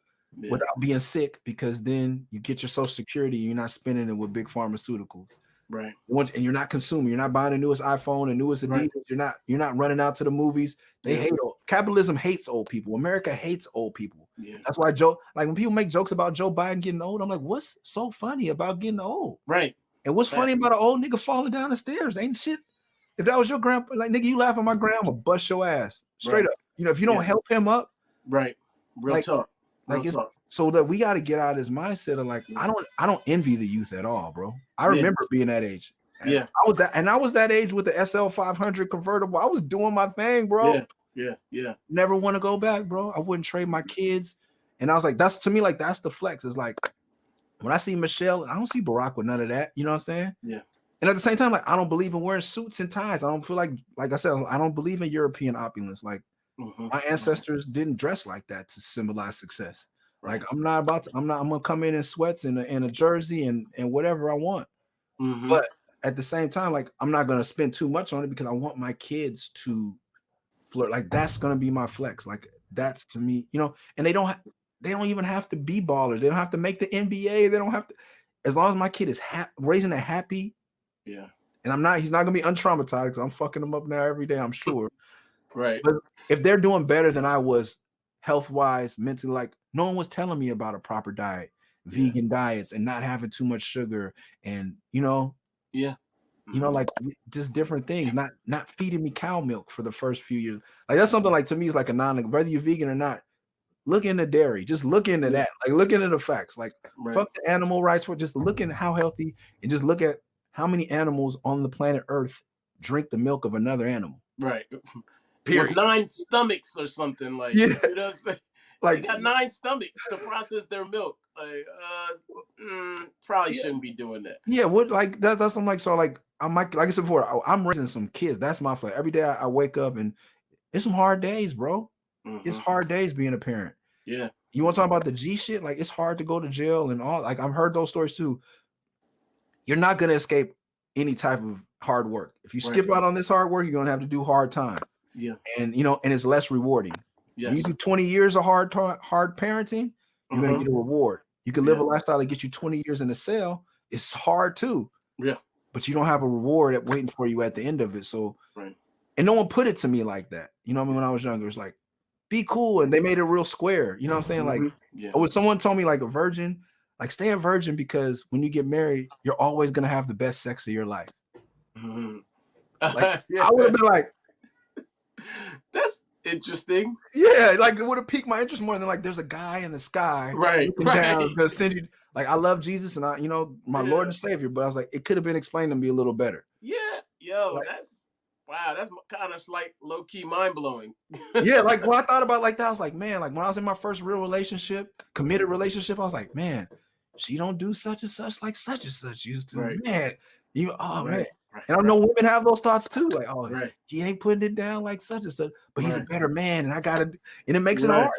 without being sick because then you get your Social Security and you're not spending it with big pharmaceuticals. Right. And you're not consuming. You're not buying the newest iPhone, the newest Adidas. You're not running out to the movies. They hate capitalism hates old people. America hates old people. Yeah. That's why when people make jokes about Joe Biden getting old, I'm like, what's so funny about getting old? Right. And what's funny about an old nigga falling down the stairs? Ain't shit. If that was your grandpa, like nigga, you laugh at my grandma, bust your ass straight up. You know, if you don't help him up, real talk. So that we got to get out of this mindset of like, I don't envy the youth at all, bro. I remember being that age. And I was that age with the SL 500 convertible. I was doing my thing, bro. Yeah. Never want to go back, bro. I wouldn't trade my kids. And I was like, that's to me, like that's the flex. It's like when I see Michelle, and I don't see Barack with none of that. You know what I'm saying? Yeah. And at the same time, like I don't believe in wearing suits and ties. I don't feel like I said, I don't believe in European opulence. Like my ancestors didn't dress like that to symbolize success. Like I'm gonna come in sweats and a jersey and whatever I want. But at the same time, like I'm not gonna spend too much on it because I want my kids to flirt. Like that's gonna be my flex. Like that's to me, you know, and they don't even have to be ballers. They don't have to make the NBA. They don't have to, as long as my kid is raising a happy. Yeah. And he's not gonna be untraumatized because I'm fucking them up now every day, I'm sure. Right. But if they're doing better than I was health-wise, mentally, like no one was telling me about a proper diet, vegan diets, and not having too much sugar, and you know, like just different things, not feeding me cow milk for the first few years. Like that's something like to me is like a whether you're vegan or not, look into dairy, just look into that, like look into the facts, like fuck the animal rights for just looking how healthy and just look at how many animals on the planet Earth drink the milk of another animal. Right. Period. With 9 stomachs or something like you know what I'm saying? Like they got 9 stomachs to process their milk. Like probably shouldn't be doing that. Yeah, what like that's I'm like so like I'm like I said before, I'm raising some kids. That's my flag. Every day I wake up and it's some hard days, bro. It's hard days being a parent. Yeah. You want to talk about the G shit? Like it's hard to go to jail and all. Like I've heard those stories too. You're not gonna escape any type of hard work. If you skip out on this hard work, you're gonna have to do hard time. Yeah. And you know, and it's less rewarding. When you Yes. do 20 years of hard parenting, you're gonna get a reward. You can live a lifestyle that gets you 20 years in the cell. It's hard too. Yeah. But you don't have a reward waiting for you at the end of it. So, and no one put it to me like that. You know what I mean? When I was younger, it's like, be cool. And they made it real square. You know what I'm saying? Like, when someone told me like a virgin, like stay a virgin because when you get married, you're always going to have the best sex of your life. Like, I would have been like, that's interesting. Yeah, like it would have piqued my interest more than like there's a guy in the sky looking down to send you. Like I love Jesus and I, you know, my Lord and Savior, but I was like, it could have been explained to me a little better. Yeah, yo, like, that's kind of like low key mind blowing. Yeah, like when I thought about like that, I was like, man, like when I was in my first real relationship, committed relationship, I was like, man, she don't do such and such like such and such used to. Man, you, man. And I know women have those thoughts too, like, oh, he ain't putting it down like such and such, but he's a better man, and I gotta, and it makes it hard.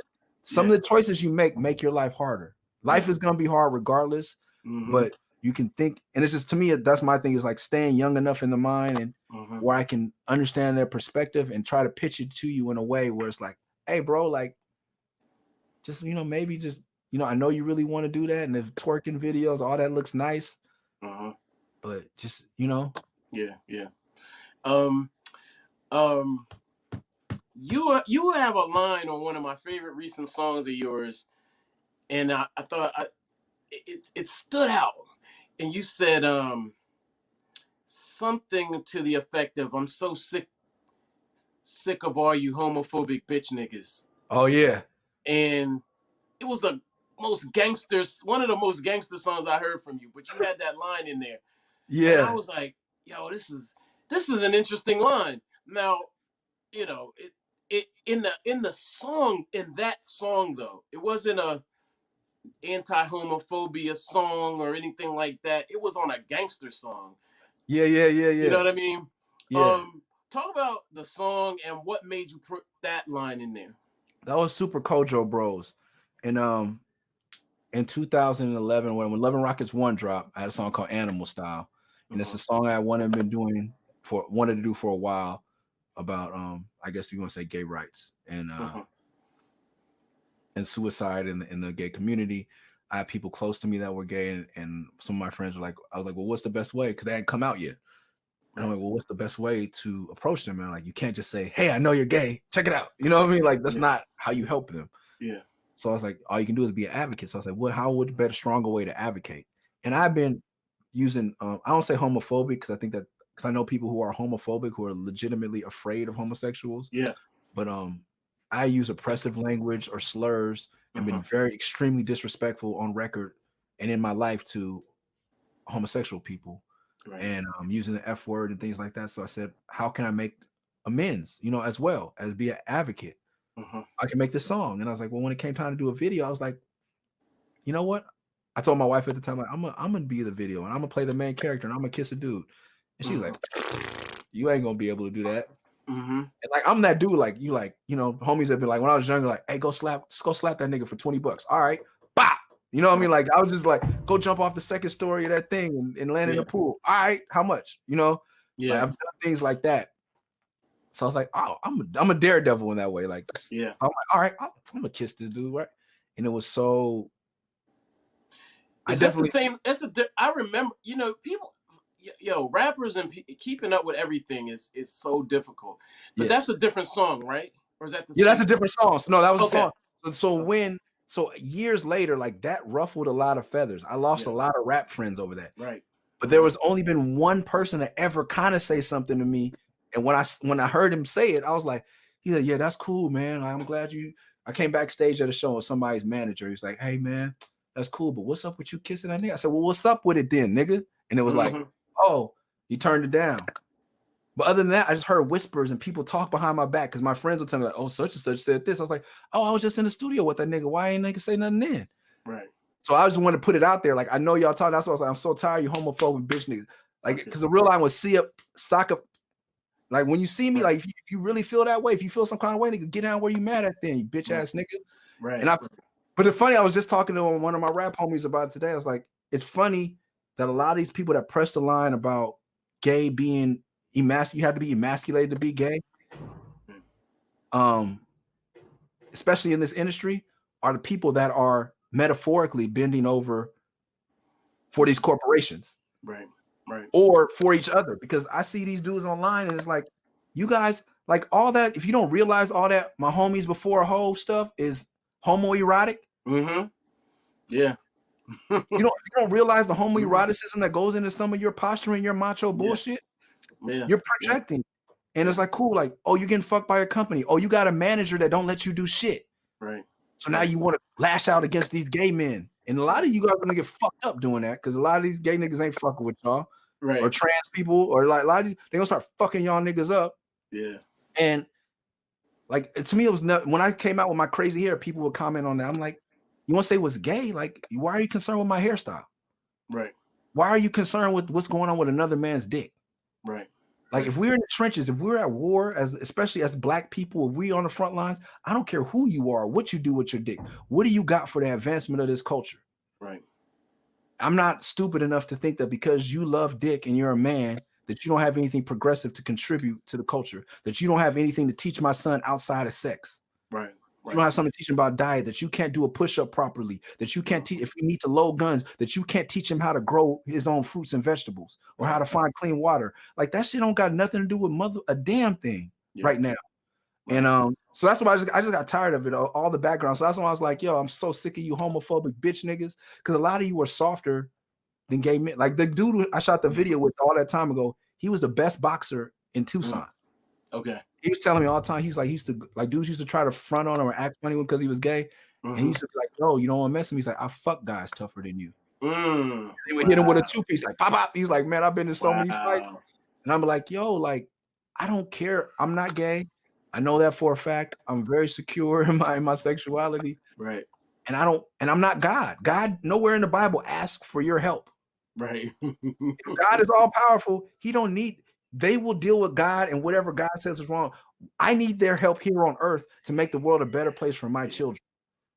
Some of the choices you make your life harder. Life is gonna be hard regardless, but you can think, and it's just to me, that's my thing is like staying young enough in the mind and where I can understand their perspective and try to pitch it to you in a way where it's like, hey, bro, like, just maybe just I know you really want to do that, and if twerking videos, all that looks nice, but just Yeah. You have a line on one of my favorite recent songs of yours, and I thought it stood out. And you said something to the effect of, "I'm so sick of all you homophobic bitch niggas." Oh yeah. And it was one of the most gangster songs I heard from you, but you had that line in there. Yeah. And I was like, yo, this is an interesting line. Now, it in the song, in that song though, it wasn't a anti-homophobia song or anything like that. It was on a gangster song. Yeah. You know what I mean? Yeah. Talk about the song and what made you put that line in there. That was Super Kojo Bros. And in 2011, when Love and Rockets 1 dropped, I had a song called Animal Style. And it's a song I wanted to do for a while about I guess you want to say gay rights and suicide in the gay community. I had people close to me that were gay, and some of my friends were like, I was like, well, what's the best way? Because they hadn't come out yet. And I'm like, well, what's the best way to approach them? And like, you can't just say, hey, I know you're gay. Check it out. You know what I mean? Like, that's not how you help them. Yeah. So I was like, all you can do is be an advocate. So I was like, how would be a stronger way to advocate? And I've been using, I don't say homophobic because I think that, because I know people who are homophobic who are legitimately afraid of homosexuals. Yeah. But I use oppressive language or slurs and been very extremely disrespectful on record and in my life to homosexual people. And using the F word and things like that. So I said, how can I make amends, as well as be an advocate? I can make this song. And I was like, well, when it came time to do a video, I was like, you know what? I told my wife at the time, like, I'm gonna be the video and I'm gonna play the main character and I'm gonna kiss a dude. And she was like, you ain't gonna be able to do that. And like, I'm that dude, like you, homies have been like, when I was younger, like, hey, go slap that nigga for $20. All right, bop. You know what I mean? Like, I was just like, go jump off the second story of that thing and land in the pool. All right, how much? Like, I've done things like that. So I was like, oh, I'm a daredevil in that way. Like, so I'm like, all right, I'm gonna kiss this dude, right? And it was so. The same. I remember, people, rappers and keeping up with everything is so difficult. But that's a different song, right? Or is that the same? That's a different song. So, no, that was a song. So years later, like that ruffled a lot of feathers. I lost a lot of rap friends over that. Right. But there was only been one person to ever kind of say something to me. And when I heard him say it, I was like, he's like, yeah, that's cool, man. I'm glad I came backstage at a show with somebody's manager. He's like, hey, man, that's cool. But what's up with you kissing that nigga? I said, well, what's up with it then, nigga? And it was like, oh, he turned it down. But other than that, I just heard whispers and people talk behind my back because my friends would tell me, like, oh, such and such said this. I was like, oh, I was just in the studio with that nigga. Why ain't nigga say nothing then? Right. So I just wanted to put it out there. Like, I know y'all talking. That's why I was like, I'm so tired of you homophobic bitch niggas. Like, because the real line was see up, sock up. Like, when you see me, like, if you really feel that way, if you feel some kind of way, nigga, get down where you mad at then, you bitch ass nigga. Right. But it's funny, I was just talking to one of my rap homies about it today. I was like, it's funny that a lot of these people that press the line about gay being you have to be emasculated to be gay. especially in this industry, are the people that are metaphorically bending over for these corporations. Right. Right. Or for each other. Because I see these dudes online and it's like, you guys, like all that, if you don't realize all that, my homies before a whole stuff is homoerotic. Mm-hmm. Yeah. You don't realize the homoeroticism that goes into some of your posturing, your macho bullshit. Yeah. You're projecting. And it's like, cool, like, oh, you're getting fucked by your company. Oh, you got a manager that don't let you do shit. Right. So now you want to lash out against these gay men. And a lot of you guys are gonna get fucked up doing that because a lot of these gay niggas ain't fucking with y'all. Right. Or trans people, or like a lot of these, they gonna start fucking y'all niggas up. Yeah. And like to me, it was when I came out with my crazy hair, people would comment on that. I'm like, you want to say what's gay? Like, why are you concerned with my hairstyle? Right. Why are you concerned with what's going on with another man's dick? Right. Like, if we're in the trenches, if we're at war, especially as black people, if we on the front lines, I don't care who you are, what you do with your dick. What do you got for the advancement of this culture? Right. I'm not stupid enough to think that because you love dick and you're a man, that you don't have anything progressive to contribute to the culture, that you don't have anything to teach my son outside of sex. Right. You don't have something to teach him about diet, that you can't do a push-up properly, that you can't teach, if you need to load guns, that you can't teach him how to grow his own fruits and vegetables or how to find clean water. Like, that shit don't got nothing to do with a damn thing right now. Right. And so that's why I just got tired of it, all the background. So that's why I was like, yo, I'm so sick of you homophobic bitch niggas, because a lot of you are softer than gay men. Like the dude I shot the video with all that time ago, he was the best boxer in Tucson. Okay. He was telling me all the time, he's like, dudes used to try to front on him or act funny because he was gay. And he used to be like, yo, you don't want to mess with me. He's like, I fuck guys tougher than you. He would hit him with a 2-piece, like pop pop. He's like, man, I've been in so many fights. And I'm like, yo, like, I don't care. I'm not gay. I know that for a fact. I'm very secure in my sexuality. Right. And I'm not God. God, nowhere in the Bible asks for your help. Right. God is all powerful. They will deal with God and whatever God says is wrong. I need their help here on earth to make the world a better place for my children.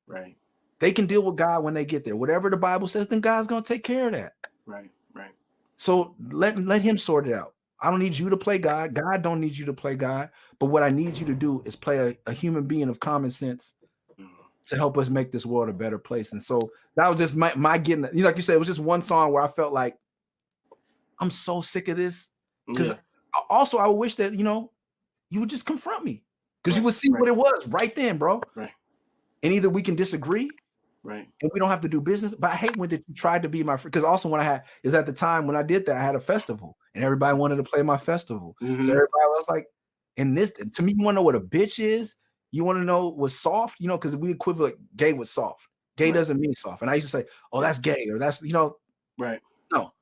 Right. They can deal with God when they get there. Whatever the Bible says, then God's going to take care of that. Right. Right. So let him sort it out. I don't need you to play God. God don't need you to play God. But what I need you to do is play a human being of common sense to help us make this world a better place. And so that was just my getting, like you said, it was just one song where I felt like I'm so sick of this. Because also I wish that, you would just confront me, because you would see what it was right then, bro. Right. And either we can disagree, right, and we don't have to do business. But I hate when you tried to be my friend, because also when at the time when I did that, I had a festival and everybody wanted to play my festival. So everybody was like, and this, to me, you want to know what a bitch is? You want to know what's soft? Because we equivalent gay with soft. Gay doesn't mean soft. And I used to say, oh, that's gay, or that's, right. No.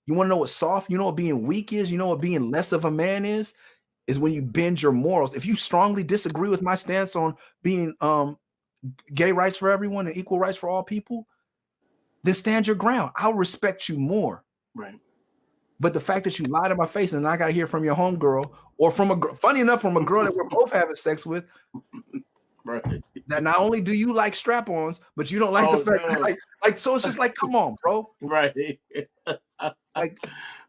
You want to know what soft? You know what being weak is? You know what being less of a man is when you bend your morals. If you strongly disagree with my stance on being gay rights for everyone and equal rights for all people, then stand your ground. I'll respect you more. Right. But the fact that you lied in my face and I got to hear from your homegirl, or funny enough, from a girl that we're both having sex with, right, that not only do you like strap-ons, but you don't like the fact that, like, so it's just like, come on, bro. Right. Like,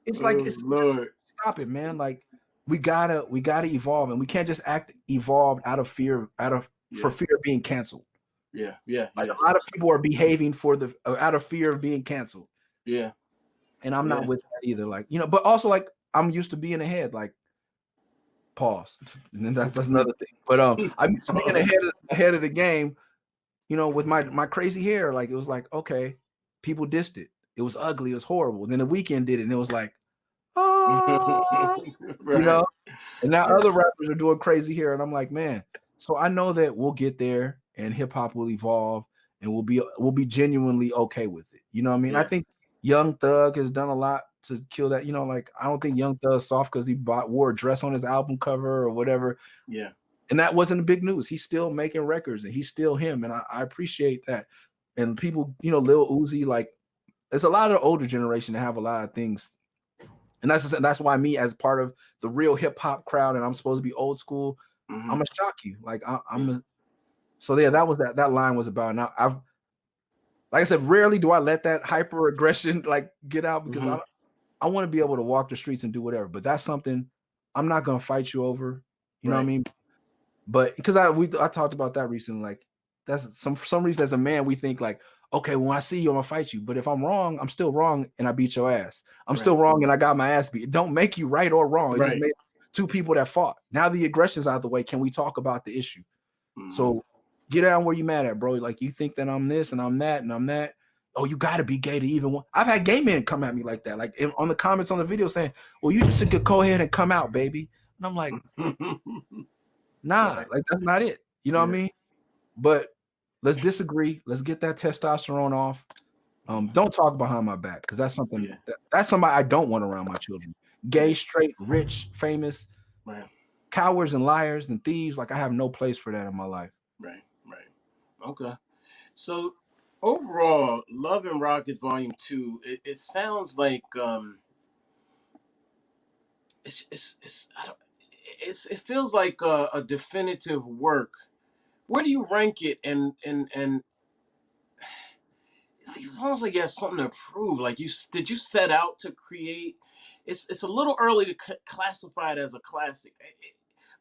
it's like, it's just, stop it, man. Like, we gotta evolve, and we can't just act evolved out of fear, for fear of being canceled. Yeah. Like, a lot of people are behaving out of fear of being canceled. Yeah. And I'm not with that either. Like, but also, like, I'm used to being ahead. Like, pause. And then that's another thing. But I'm used to being ahead of the game. With my crazy hair. Like, it was like, okay, people dissed it. It was ugly. It was horrible. And then The Weeknd did it, and it was like, oh, right. And now other rappers are doing crazy hair, and I'm like, man. So I know that we'll get there, and hip hop will evolve, and we'll be genuinely okay with it. You know what I mean? I think Young Thug has done a lot to kill that. Like, I don't think Young Thug's soft because he wore a dress on his album cover or whatever. Yeah. And that wasn't the big news. He's still making records, and he's still him, and I appreciate that. And people, Lil Uzi, like, there's a lot of the older generation that have a lot of things. And that's why me, as part of the real hip hop crowd, and I'm supposed to be old school, I'm gonna shock you. Like, so yeah, that line was about. Now like I said, rarely do I let that hyper aggression like get out, because I want to be able to walk the streets and do whatever. But that's something I'm not gonna fight you over. You know what I mean? But because I talked about that recently. Like, that's for some reason as a man we think like, okay, when I see you, I'm gonna fight you. But if I'm wrong, I'm still wrong and I beat your ass. I'm still wrong and I got my ass beat. It don't make you right or wrong. It just made two people that fought. Now the aggression's out of the way. Can we talk about the issue? So get down where you mad at, bro. Like you think that I'm this and I'm that and I'm that. Oh, you gotta be gay to even want. I've had gay men come at me like that, like on the comments on the video saying, well, you just could go ahead and come out, baby. And I'm like, nah, like that's not it. You know what I mean? But let's disagree. Let's get that testosterone off. Don't talk behind my back because that's something that's somebody I don't want around my children. Gay, straight, rich, famous, cowards and liars and thieves. Like I have no place for that in my life. Right. Okay. So overall, Love and Rockets Volume 2, it sounds like it feels like a definitive work. Where do you rank it? And it's almost like you have something to prove. Like did you set out to create? It's a little early to classify it as a classic,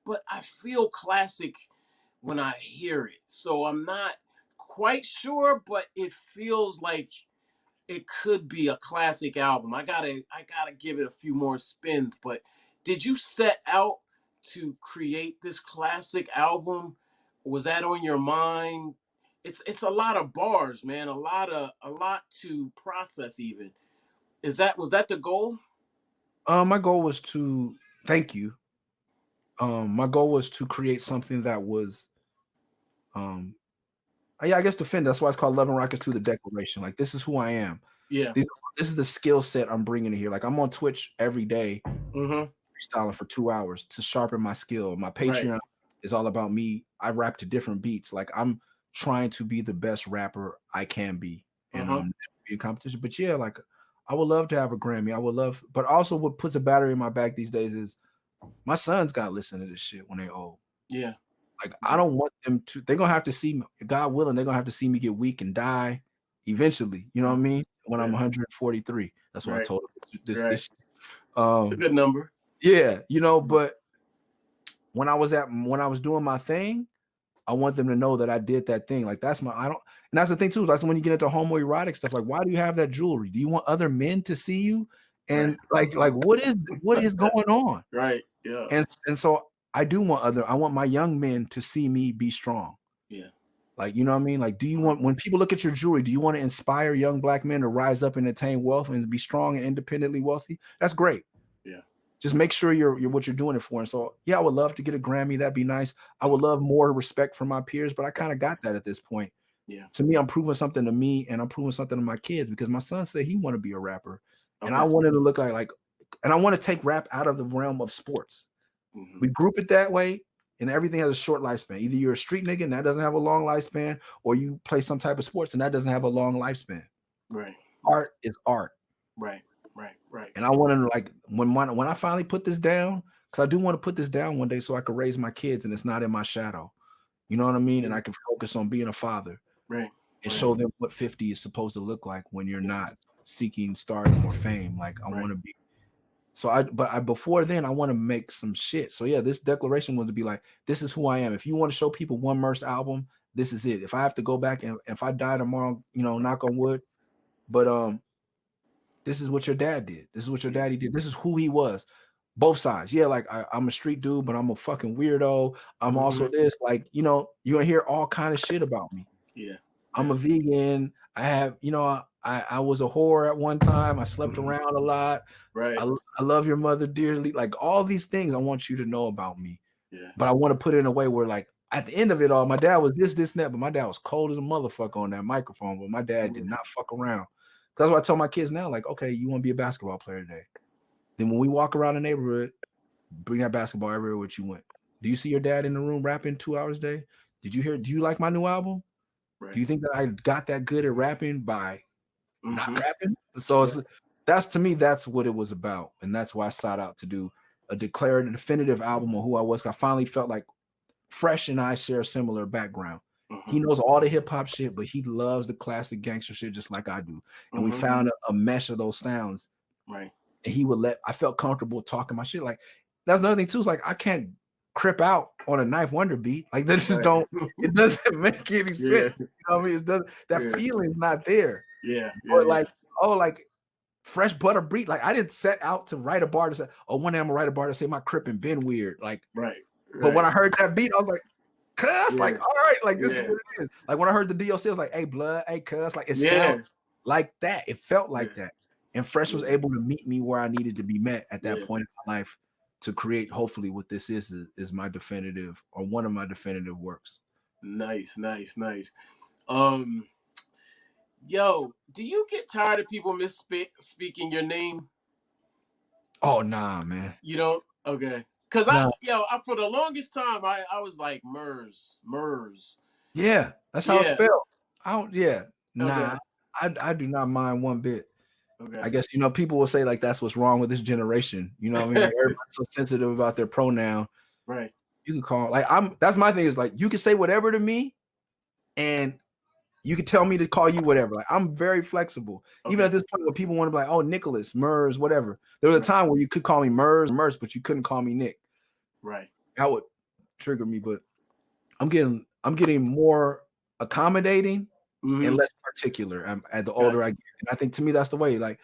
but I feel classic when I hear it. So I'm not quite sure, but it feels like it could be a classic album. I gotta give it a few more spins. But did you set out to create this classic album? Was that on your mind? It's a lot of bars, man. A lot to process. Even was that the goal? My goal was to thank you. My goal was to create something that was, I guess defend. That's why it's called Love and Rockets 2, the Declaration. Like this is who I am. Yeah. This is the skill set I'm bringing in here. Like I'm on Twitch every day, freestyling for 2 hours to sharpen my skill. My Patreon is all about me. I rap to different beats. Like I'm trying to be the best rapper I can be, and be a competition. But yeah, like I would love to have a Grammy. I would love, but also what puts a battery in my back these days is my sons got to listen to this shit when they old. Yeah. Like I don't want them to. They're gonna have to see me, God willing. They're gonna have to see me get weak and die eventually. You know what I mean? When I'm 143, that's what I told them. This it's a good number. Yeah, you know. But when I was doing my thing, I want them to know that I did that thing. Like that's my. I don't. And that's the thing too. That's when you get into homoerotic stuff. Like, why do you have that jewelry? Do you want other men to see you? And like what is going on? Right. Yeah. And so I want my young men to see me be strong. Yeah. Like, you know what I mean? Like, do you want, when people look at your jewelry, do you want to inspire young Black men to rise up and attain wealth and be strong and independently wealthy? That's great. Yeah. Just make sure you're what you're doing it for. And so, yeah, I would love to get a Grammy. That'd be nice. I would love more respect from my peers, but I kind of got that at this point. Yeah. To me, I'm proving something to me and I'm proving something to my kids because my son said he want to be a rapper. And I wanted to look like, and I want to take rap out of the realm of sports. We group it that way, and everything has a short lifespan. Either you're a street nigga and that doesn't have a long lifespan, or you play some type of sports and that doesn't have a long lifespan. Right. Art is art. Right. And I want to, like, when I finally put this down, because I do want to put this down one day so I can raise my kids and it's not in my shadow. You know what I mean? And I can focus on being a father. Right. And show them what 50 is supposed to look like when you're not seeking stardom or fame. Like I want to be. So before then, I want to make some shit. So yeah, this declaration was to be like, this is who I am. If you want to show people one MURS album, this is it. If I have to go back and if I die tomorrow, you know, knock on wood. But this is what your dad did. This is what your daddy did. This is who he was. Both sides. Yeah, like I'm a street dude, but I'm a fucking weirdo. I'm also this. Like, you know, you're gonna hear all kind of shit about me. Yeah. I'm a vegan. I have, you know, I was a whore at one time. I slept around a lot. Right. I love your mother dearly. Like all these things I want you to know about me. Yeah. But I want to put it in a way where, like, at the end of it all, my dad was this, and that, but my dad was cold as a motherfucker on that microphone. But my dad did not fuck around. That's what I tell my kids now. Like, okay, you want to be a basketball player today. Then when we walk around the neighborhood, bring that basketball everywhere with you went. Do you see your dad in the room rapping 2 hours a day? Do you like my new album? Right. Do you think that I got that good at rapping by not rapping? So that's, to me, that's what it was about. And that's why I sought out to do a definitive album on who I was. I finally felt like Fresh and I share a similar background. He knows all the hip hop shit, but he loves the classic gangster shit just like I do. And we found a mesh of those sounds. Right. And I felt comfortable talking my shit. Like, that's another thing too. Is like, I can't Crip out on a Knife Wonder beat. Like that just Right. don't. It doesn't make any sense. Yeah. You know what I mean? It doesn't. That Yeah. feeling's not there. Yeah. Or Yeah. like, oh, like Fresh Butter Beat. Like I didn't set out to write a bar to say, oh, one day I'm gonna write a bar to say my Crip and been weird. Like, Right. but when I heard that beat, I was like, cuss, Yeah. like, all right, like this is Yeah. what it is. Like when I heard the D.O.C, I was like, hey, blood, hey, cuss, like it Yeah. sounds like that. It felt like Yeah. that. And Fresh was Yeah. able to meet me where I needed to be met at that Yeah. point in my life to create, hopefully, what this is my definitive or one of my definitive works. Nice, nice, nice. Yo, do you get tired of people misspeaking your name? Oh nah, man. You don't? Okay. Cause Nah. for the longest time I was like MURS. Yeah, that's how Yeah. it's spelled. I don't. Yeah, nah. Okay. I do not mind one bit. Okay. I guess people will say like that's what's wrong with this generation. You know what I mean? Like everybody's so sensitive about their pronoun. Right. You can call like that's my thing is like you can say whatever to me and you can tell me to call you whatever. Like I'm very flexible. Okay. Even at this point when people want to be like, oh, Nicholas, MURS, whatever. There was a time where you could call me MURS, but you couldn't call me Nick. Right. That would trigger me, but I'm getting more accommodating and less particular at the older I get. And I think to me that's the way, like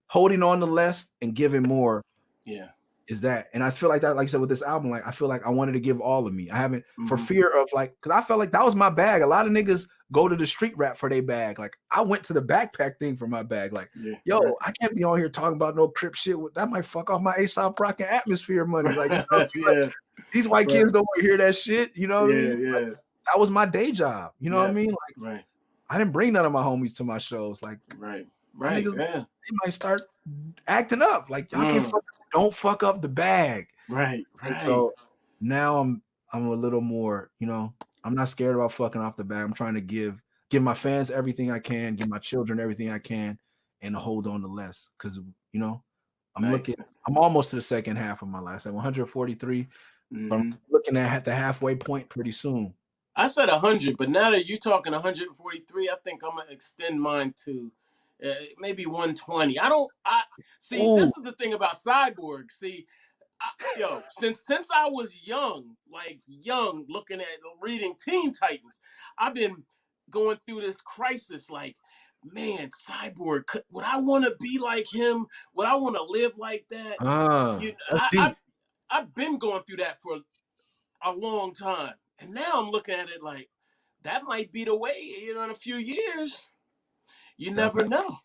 holding on to less and giving more. Yeah. Is that, and I feel like that, like I said with this album, like I feel like I wanted to give all of me. I haven't for fear of like, because I felt like that was my bag. A lot of niggas go to the street rap for their bag. Like I went to the backpack thing for my bag. Like, yo, I can't be on here talking about no Crip shit. That might fuck off my A$AP Rocky atmosphere money. Like, you know, like these white kids don't want to hear that shit. You know what I mean? Like, that was my day job. You know what I mean? Like, I didn't bring none of my homies to my shows. Like, niggas, they might start acting up. Like, y'all can't don't fuck up the bag. Right. And so now I'm a little more, I'm not scared about fucking off the bag. I'm trying to give my fans everything I can, give my children everything I can, and hold on to less. Because I'm almost to the second half of my life. Like 143. But I'm looking at the halfway point pretty soon. I said 100, but now that you're talking 143, I think I'm gonna extend mine to maybe 120. See. This is the thing about Cyborg. See, since I was young, reading Teen Titans, I've been going through this crisis. Like, man, Cyborg, would I want to be like him? Would I want to live like that? I've been going through that for a long time. And now I'm looking at it like that might be the way, in a few years. You never know.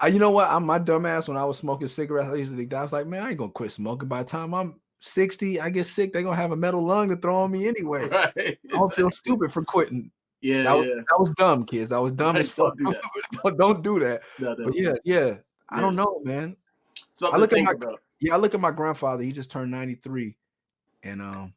You know what? I'm my dumb ass when I was smoking cigarettes. I used to think that I was like, man, I ain't gonna quit smoking. By the time I'm 60, I get sick, they're gonna have a metal lung to throw on me anyway. Right. I don't feel stupid for quitting. Yeah, that was dumb, kids. That was dumb as fuck. Don't do that. No. But yeah. I don't know, man. I look at my grandfather. He just turned 93, and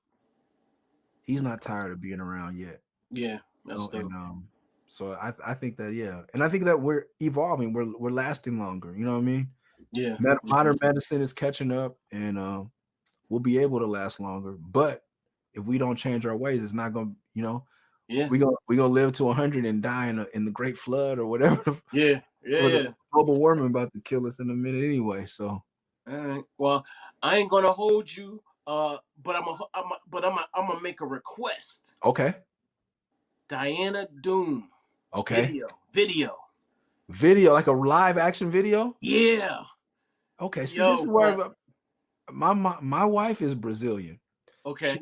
he's not tired of being around yet. Yeah, that's dope. And so I think that and I think that we're evolving. We're lasting longer. You know what I mean? Yeah. Modern medicine is catching up, and we'll be able to last longer. But if we don't change our ways, it's not gonna. We're gonna live to 100 and die in the Great Flood or whatever. Yeah. Global warming about to kill us in a minute anyway. So. All right. Well, I ain't gonna hold you. But I'm gonna make a request. Okay. Diana Doom. Okay. Video, like a live action video. Yeah. Okay. See, this is where my wife is Brazilian. Okay.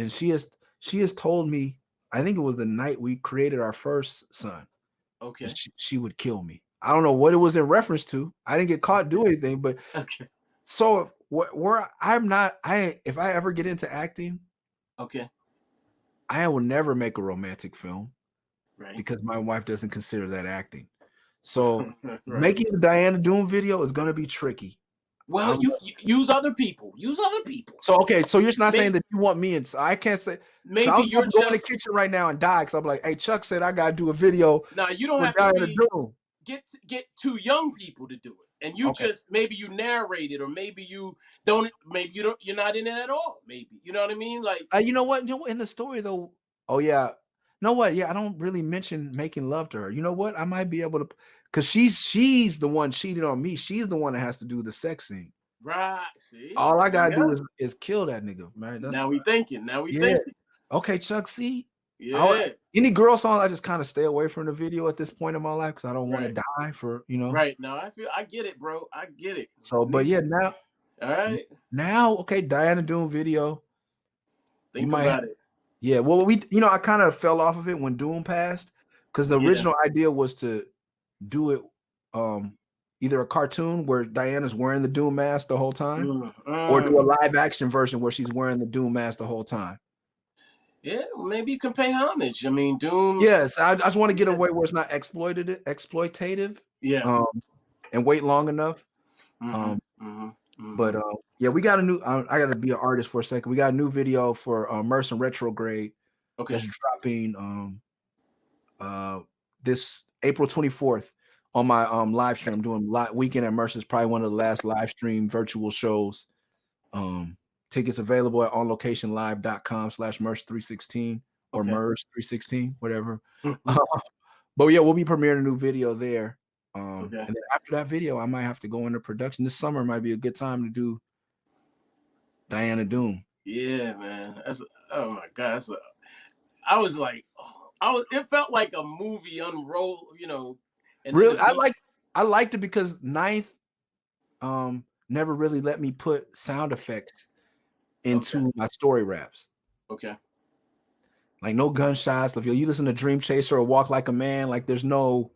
She has told me. I think it was the night we created our first son. Okay. She would kill me. I don't know what it was in reference to. I didn't get caught doing anything, but okay. So if I ever get into acting, okay, I will never make a romantic film, right? Because my wife doesn't consider that acting. So making the Diana Doom video is going to be tricky. Well, you use other people. So okay, so you're not saying that you want me, and so I can't say. Maybe so you're going to the kitchen right now and die because I'm like, hey, Chuck said I got to do a video. No, you don't have Diana to Doom. Get two young people to do it, and you just maybe you narrate it, or maybe you don't. Maybe you're not in it at all. Maybe you know what I mean. Like you know what? In the story though. Oh yeah. Know what? Yeah, I don't really mention making love to her. You know what? I might be able to, because she's the one cheated on me. She's the one that has to do the sex scene. Right. See, All I gotta yeah. do is kill that nigga, man. That's Now we thinking. Now we yeah. thinking. Okay, Chuck. See, Yeah. any girl song, I just kind of stay away from the video at this point in my life because I don't want to Right. die for, you know. Right. Now I get it, bro. I get it. So, At but yeah, least, all right. now, okay, Diana Doom video. You Think might, about it. yeah. Well, I kind of fell off of it when Doom passed because the Yeah. original idea was to do it, either a cartoon where Diana's wearing the Doom mask the whole time, or do a live action version where she's wearing the Doom mask the whole time. Yeah, maybe you can pay homage. I mean, Doom. Yes, I just want to get away where it's not exploitative. Yeah. And wait long enough. But yeah, we got a new. I got to be an artist for a second. We got a new video for MURS In Retrograde. Okay. That's dropping this April 24th on my live stream. I'm doing Weekend at MURS is probably one of the last live stream virtual shows. Tickets available at onlocationlive.com/MURS316 or MURS316, whatever. But yeah, we'll be premiering a new video there. And then after that video, I might have to go into production. This summer might be a good time to do Diana Doom. Yeah, man. Oh my God. I was like, it felt like a movie unroll, you know. And really, I liked it because Ninth never really let me put sound effects into my story raps. Okay. Like no gunshots. If you listen to Dream Chaser or Walk Like a Man, like there's no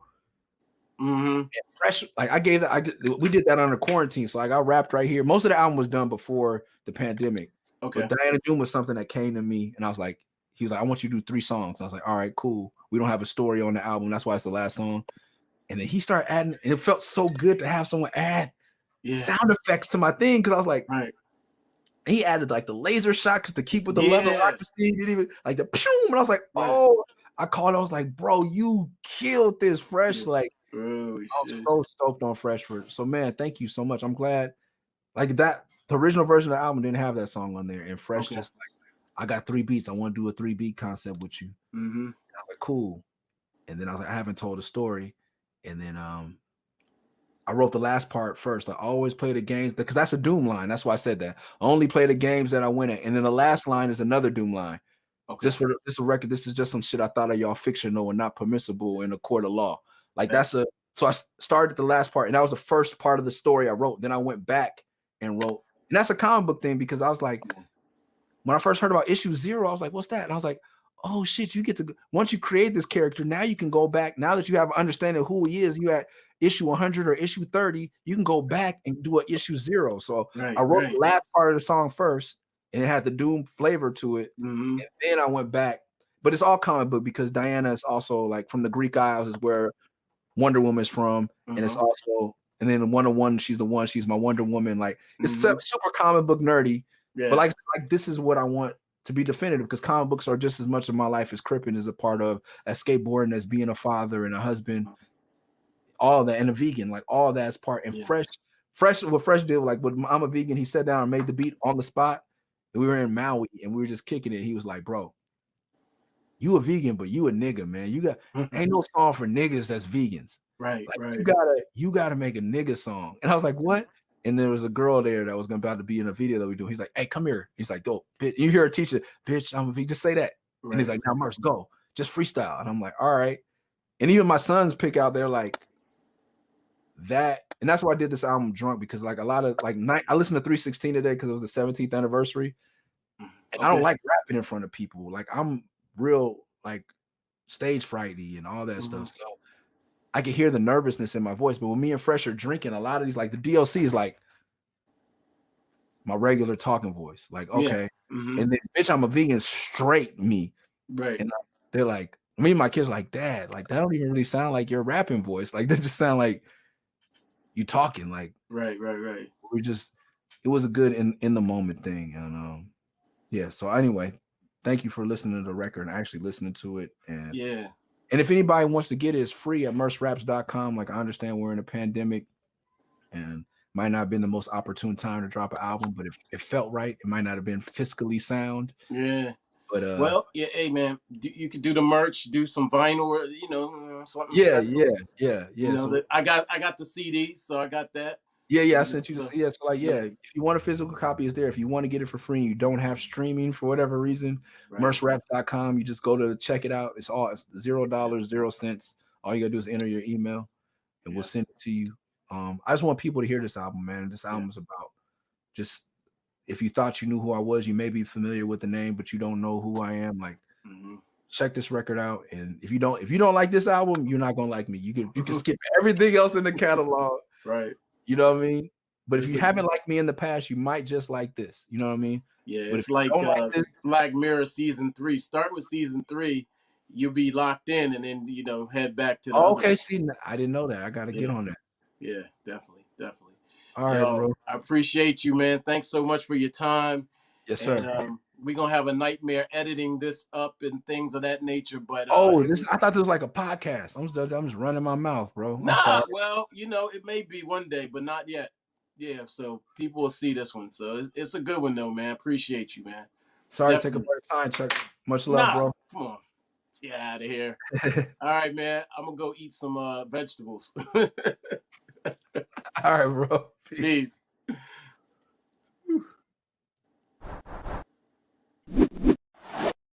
fresh. Like we did that under quarantine. So like I rapped right here. Most of the album was done before the pandemic. Okay. But Diana Doom was something that came to me, and I was like, he was like, I want you to do 3 songs. I was like, all right, cool. We don't have a story on the album. That's why it's the last song. And then he started adding, and it felt so good to have someone add sound effects to my thing because I was like, he added like the laser shots to keep with the lever rocket thing. Didn't even like the pew, and I was like, oh, I called. I was like, bro, you killed this Fresh. Like, I'm so stoked on Fresh so man, thank you so much. I'm glad. Like that, the original version of the album didn't have that song on there, and Fresh just like, I got 3 beats. I want to do a 3-beat concept with you. I was like, cool. And then I was like, I haven't told a story. And then I wrote the last part first. I always play the games because that's a Doom line. That's why I said that. I only play the games that I win at. And then the last line is another Doom line. Just for this record, this is just some shit I thought of y'all fictional and not permissible in a court of law. Like so I started the last part, and that was the first part of the story I wrote. Then I went back and wrote, and that's a comic book thing because I was like, when I first heard about issue 0, I was like, what's that? And I was like, oh shit, you get to, once you create this character, now you can go back. Now that you have an understanding of who he is, you at issue 100 or issue 30, you can go back and do an issue 0. So I wrote the last part of the song first, and it had the Doom flavor to it. And then I went back, but it's all comic book because Diana is also like from the Greek Isles is where Wonder Woman is from. And it's also, and then Wonder Woman, she's my Wonder Woman. Like it's super comic book nerdy. But like this is what I want to be definitive because comic books are just as much of my life as Crippin is a part of, as skateboarding, as being a father and a husband, all that, and a vegan, like all that's part. And Fresh, what Fresh did, like when I'm a vegan, he sat down and made the beat on the spot. And we were in Maui and we were just kicking it. He was like, bro, you a vegan, but you a nigga, man. You got ain't no song for niggas that's vegans. Like, you gotta make a nigga song. And I was like, what? And there was a girl there that was about to be in a video that we do. He's like, hey, come here. He's like, go, bitch. You hear a teacher, bitch, I'm a vegan. Just say that. And he's like, now Murs, go. Just freestyle. And I'm like, all right. And even my sons pick out there like that. And that's why I did this album drunk, because like a lot of like I listened to 316 today because it was the 17th anniversary. And I don't like rapping in front of people. Like I'm real like stage frighty and all that stuff. So I could hear the nervousness in my voice. But when me and Fresh are drinking, a lot of these, like the D.O.C is like my regular talking voice. Like, okay. And then, bitch, I'm a vegan, straight me. And they're like, me and my kids are like, Dad, like that don't even really sound like your rapping voice. Like they just sound like you talking. Like we just, it was a good in the moment thing. And yeah. So anyway, thank you for listening to the record and actually listening to it. And and if anybody wants to get it, it's free at mursraps.com. Like I understand we're in a pandemic and might not have been the most opportune time to drop an album, but if it felt right, it might not have been fiscally sound. But well, hey man, you could do the merch, do some vinyl, or something. Yeah. You know, so, I got the CD, so I got that. Yeah, I sent you this. Yeah, so like, yeah, if you want a physical copy, it's there. If you want to get it for free and you don't have streaming for whatever reason, MURSRaps.com, you just go to check it out. It's $0, 0 cents. All you gotta do is enter your email and we'll send it to you. I just want people to hear this album, man. This album is about just, if you thought you knew who I was, you may be familiar with the name, but you don't know who I am. Like, check this record out. And if you don't like this album, you're not gonna like me. You can skip everything else in the catalog. Right. You know what I mean? But if you haven't liked me in the past, you might just like this. You know what I mean? Yeah, but it's like Black Mirror season 3. Start with season 3, you'll be locked in, and then head back to the other. Okay, see, I didn't know that. I got to get on that. Yeah, definitely. All right, bro. I appreciate you, man. Thanks so much for your time. Yes, sir. And, we're gonna have a nightmare editing this up and things of that nature. But I thought this was like a podcast. I'm just running my mouth, bro. Nah, well, it may be one day, but not yet. Yeah, so people will see this one. So it's a good one though, man. Appreciate you, man. Sorry to take up your time, Chuck. Much love, bro. Come on. Get out of here. All right, man. I'm gonna go eat some vegetables. All right, bro. Peace.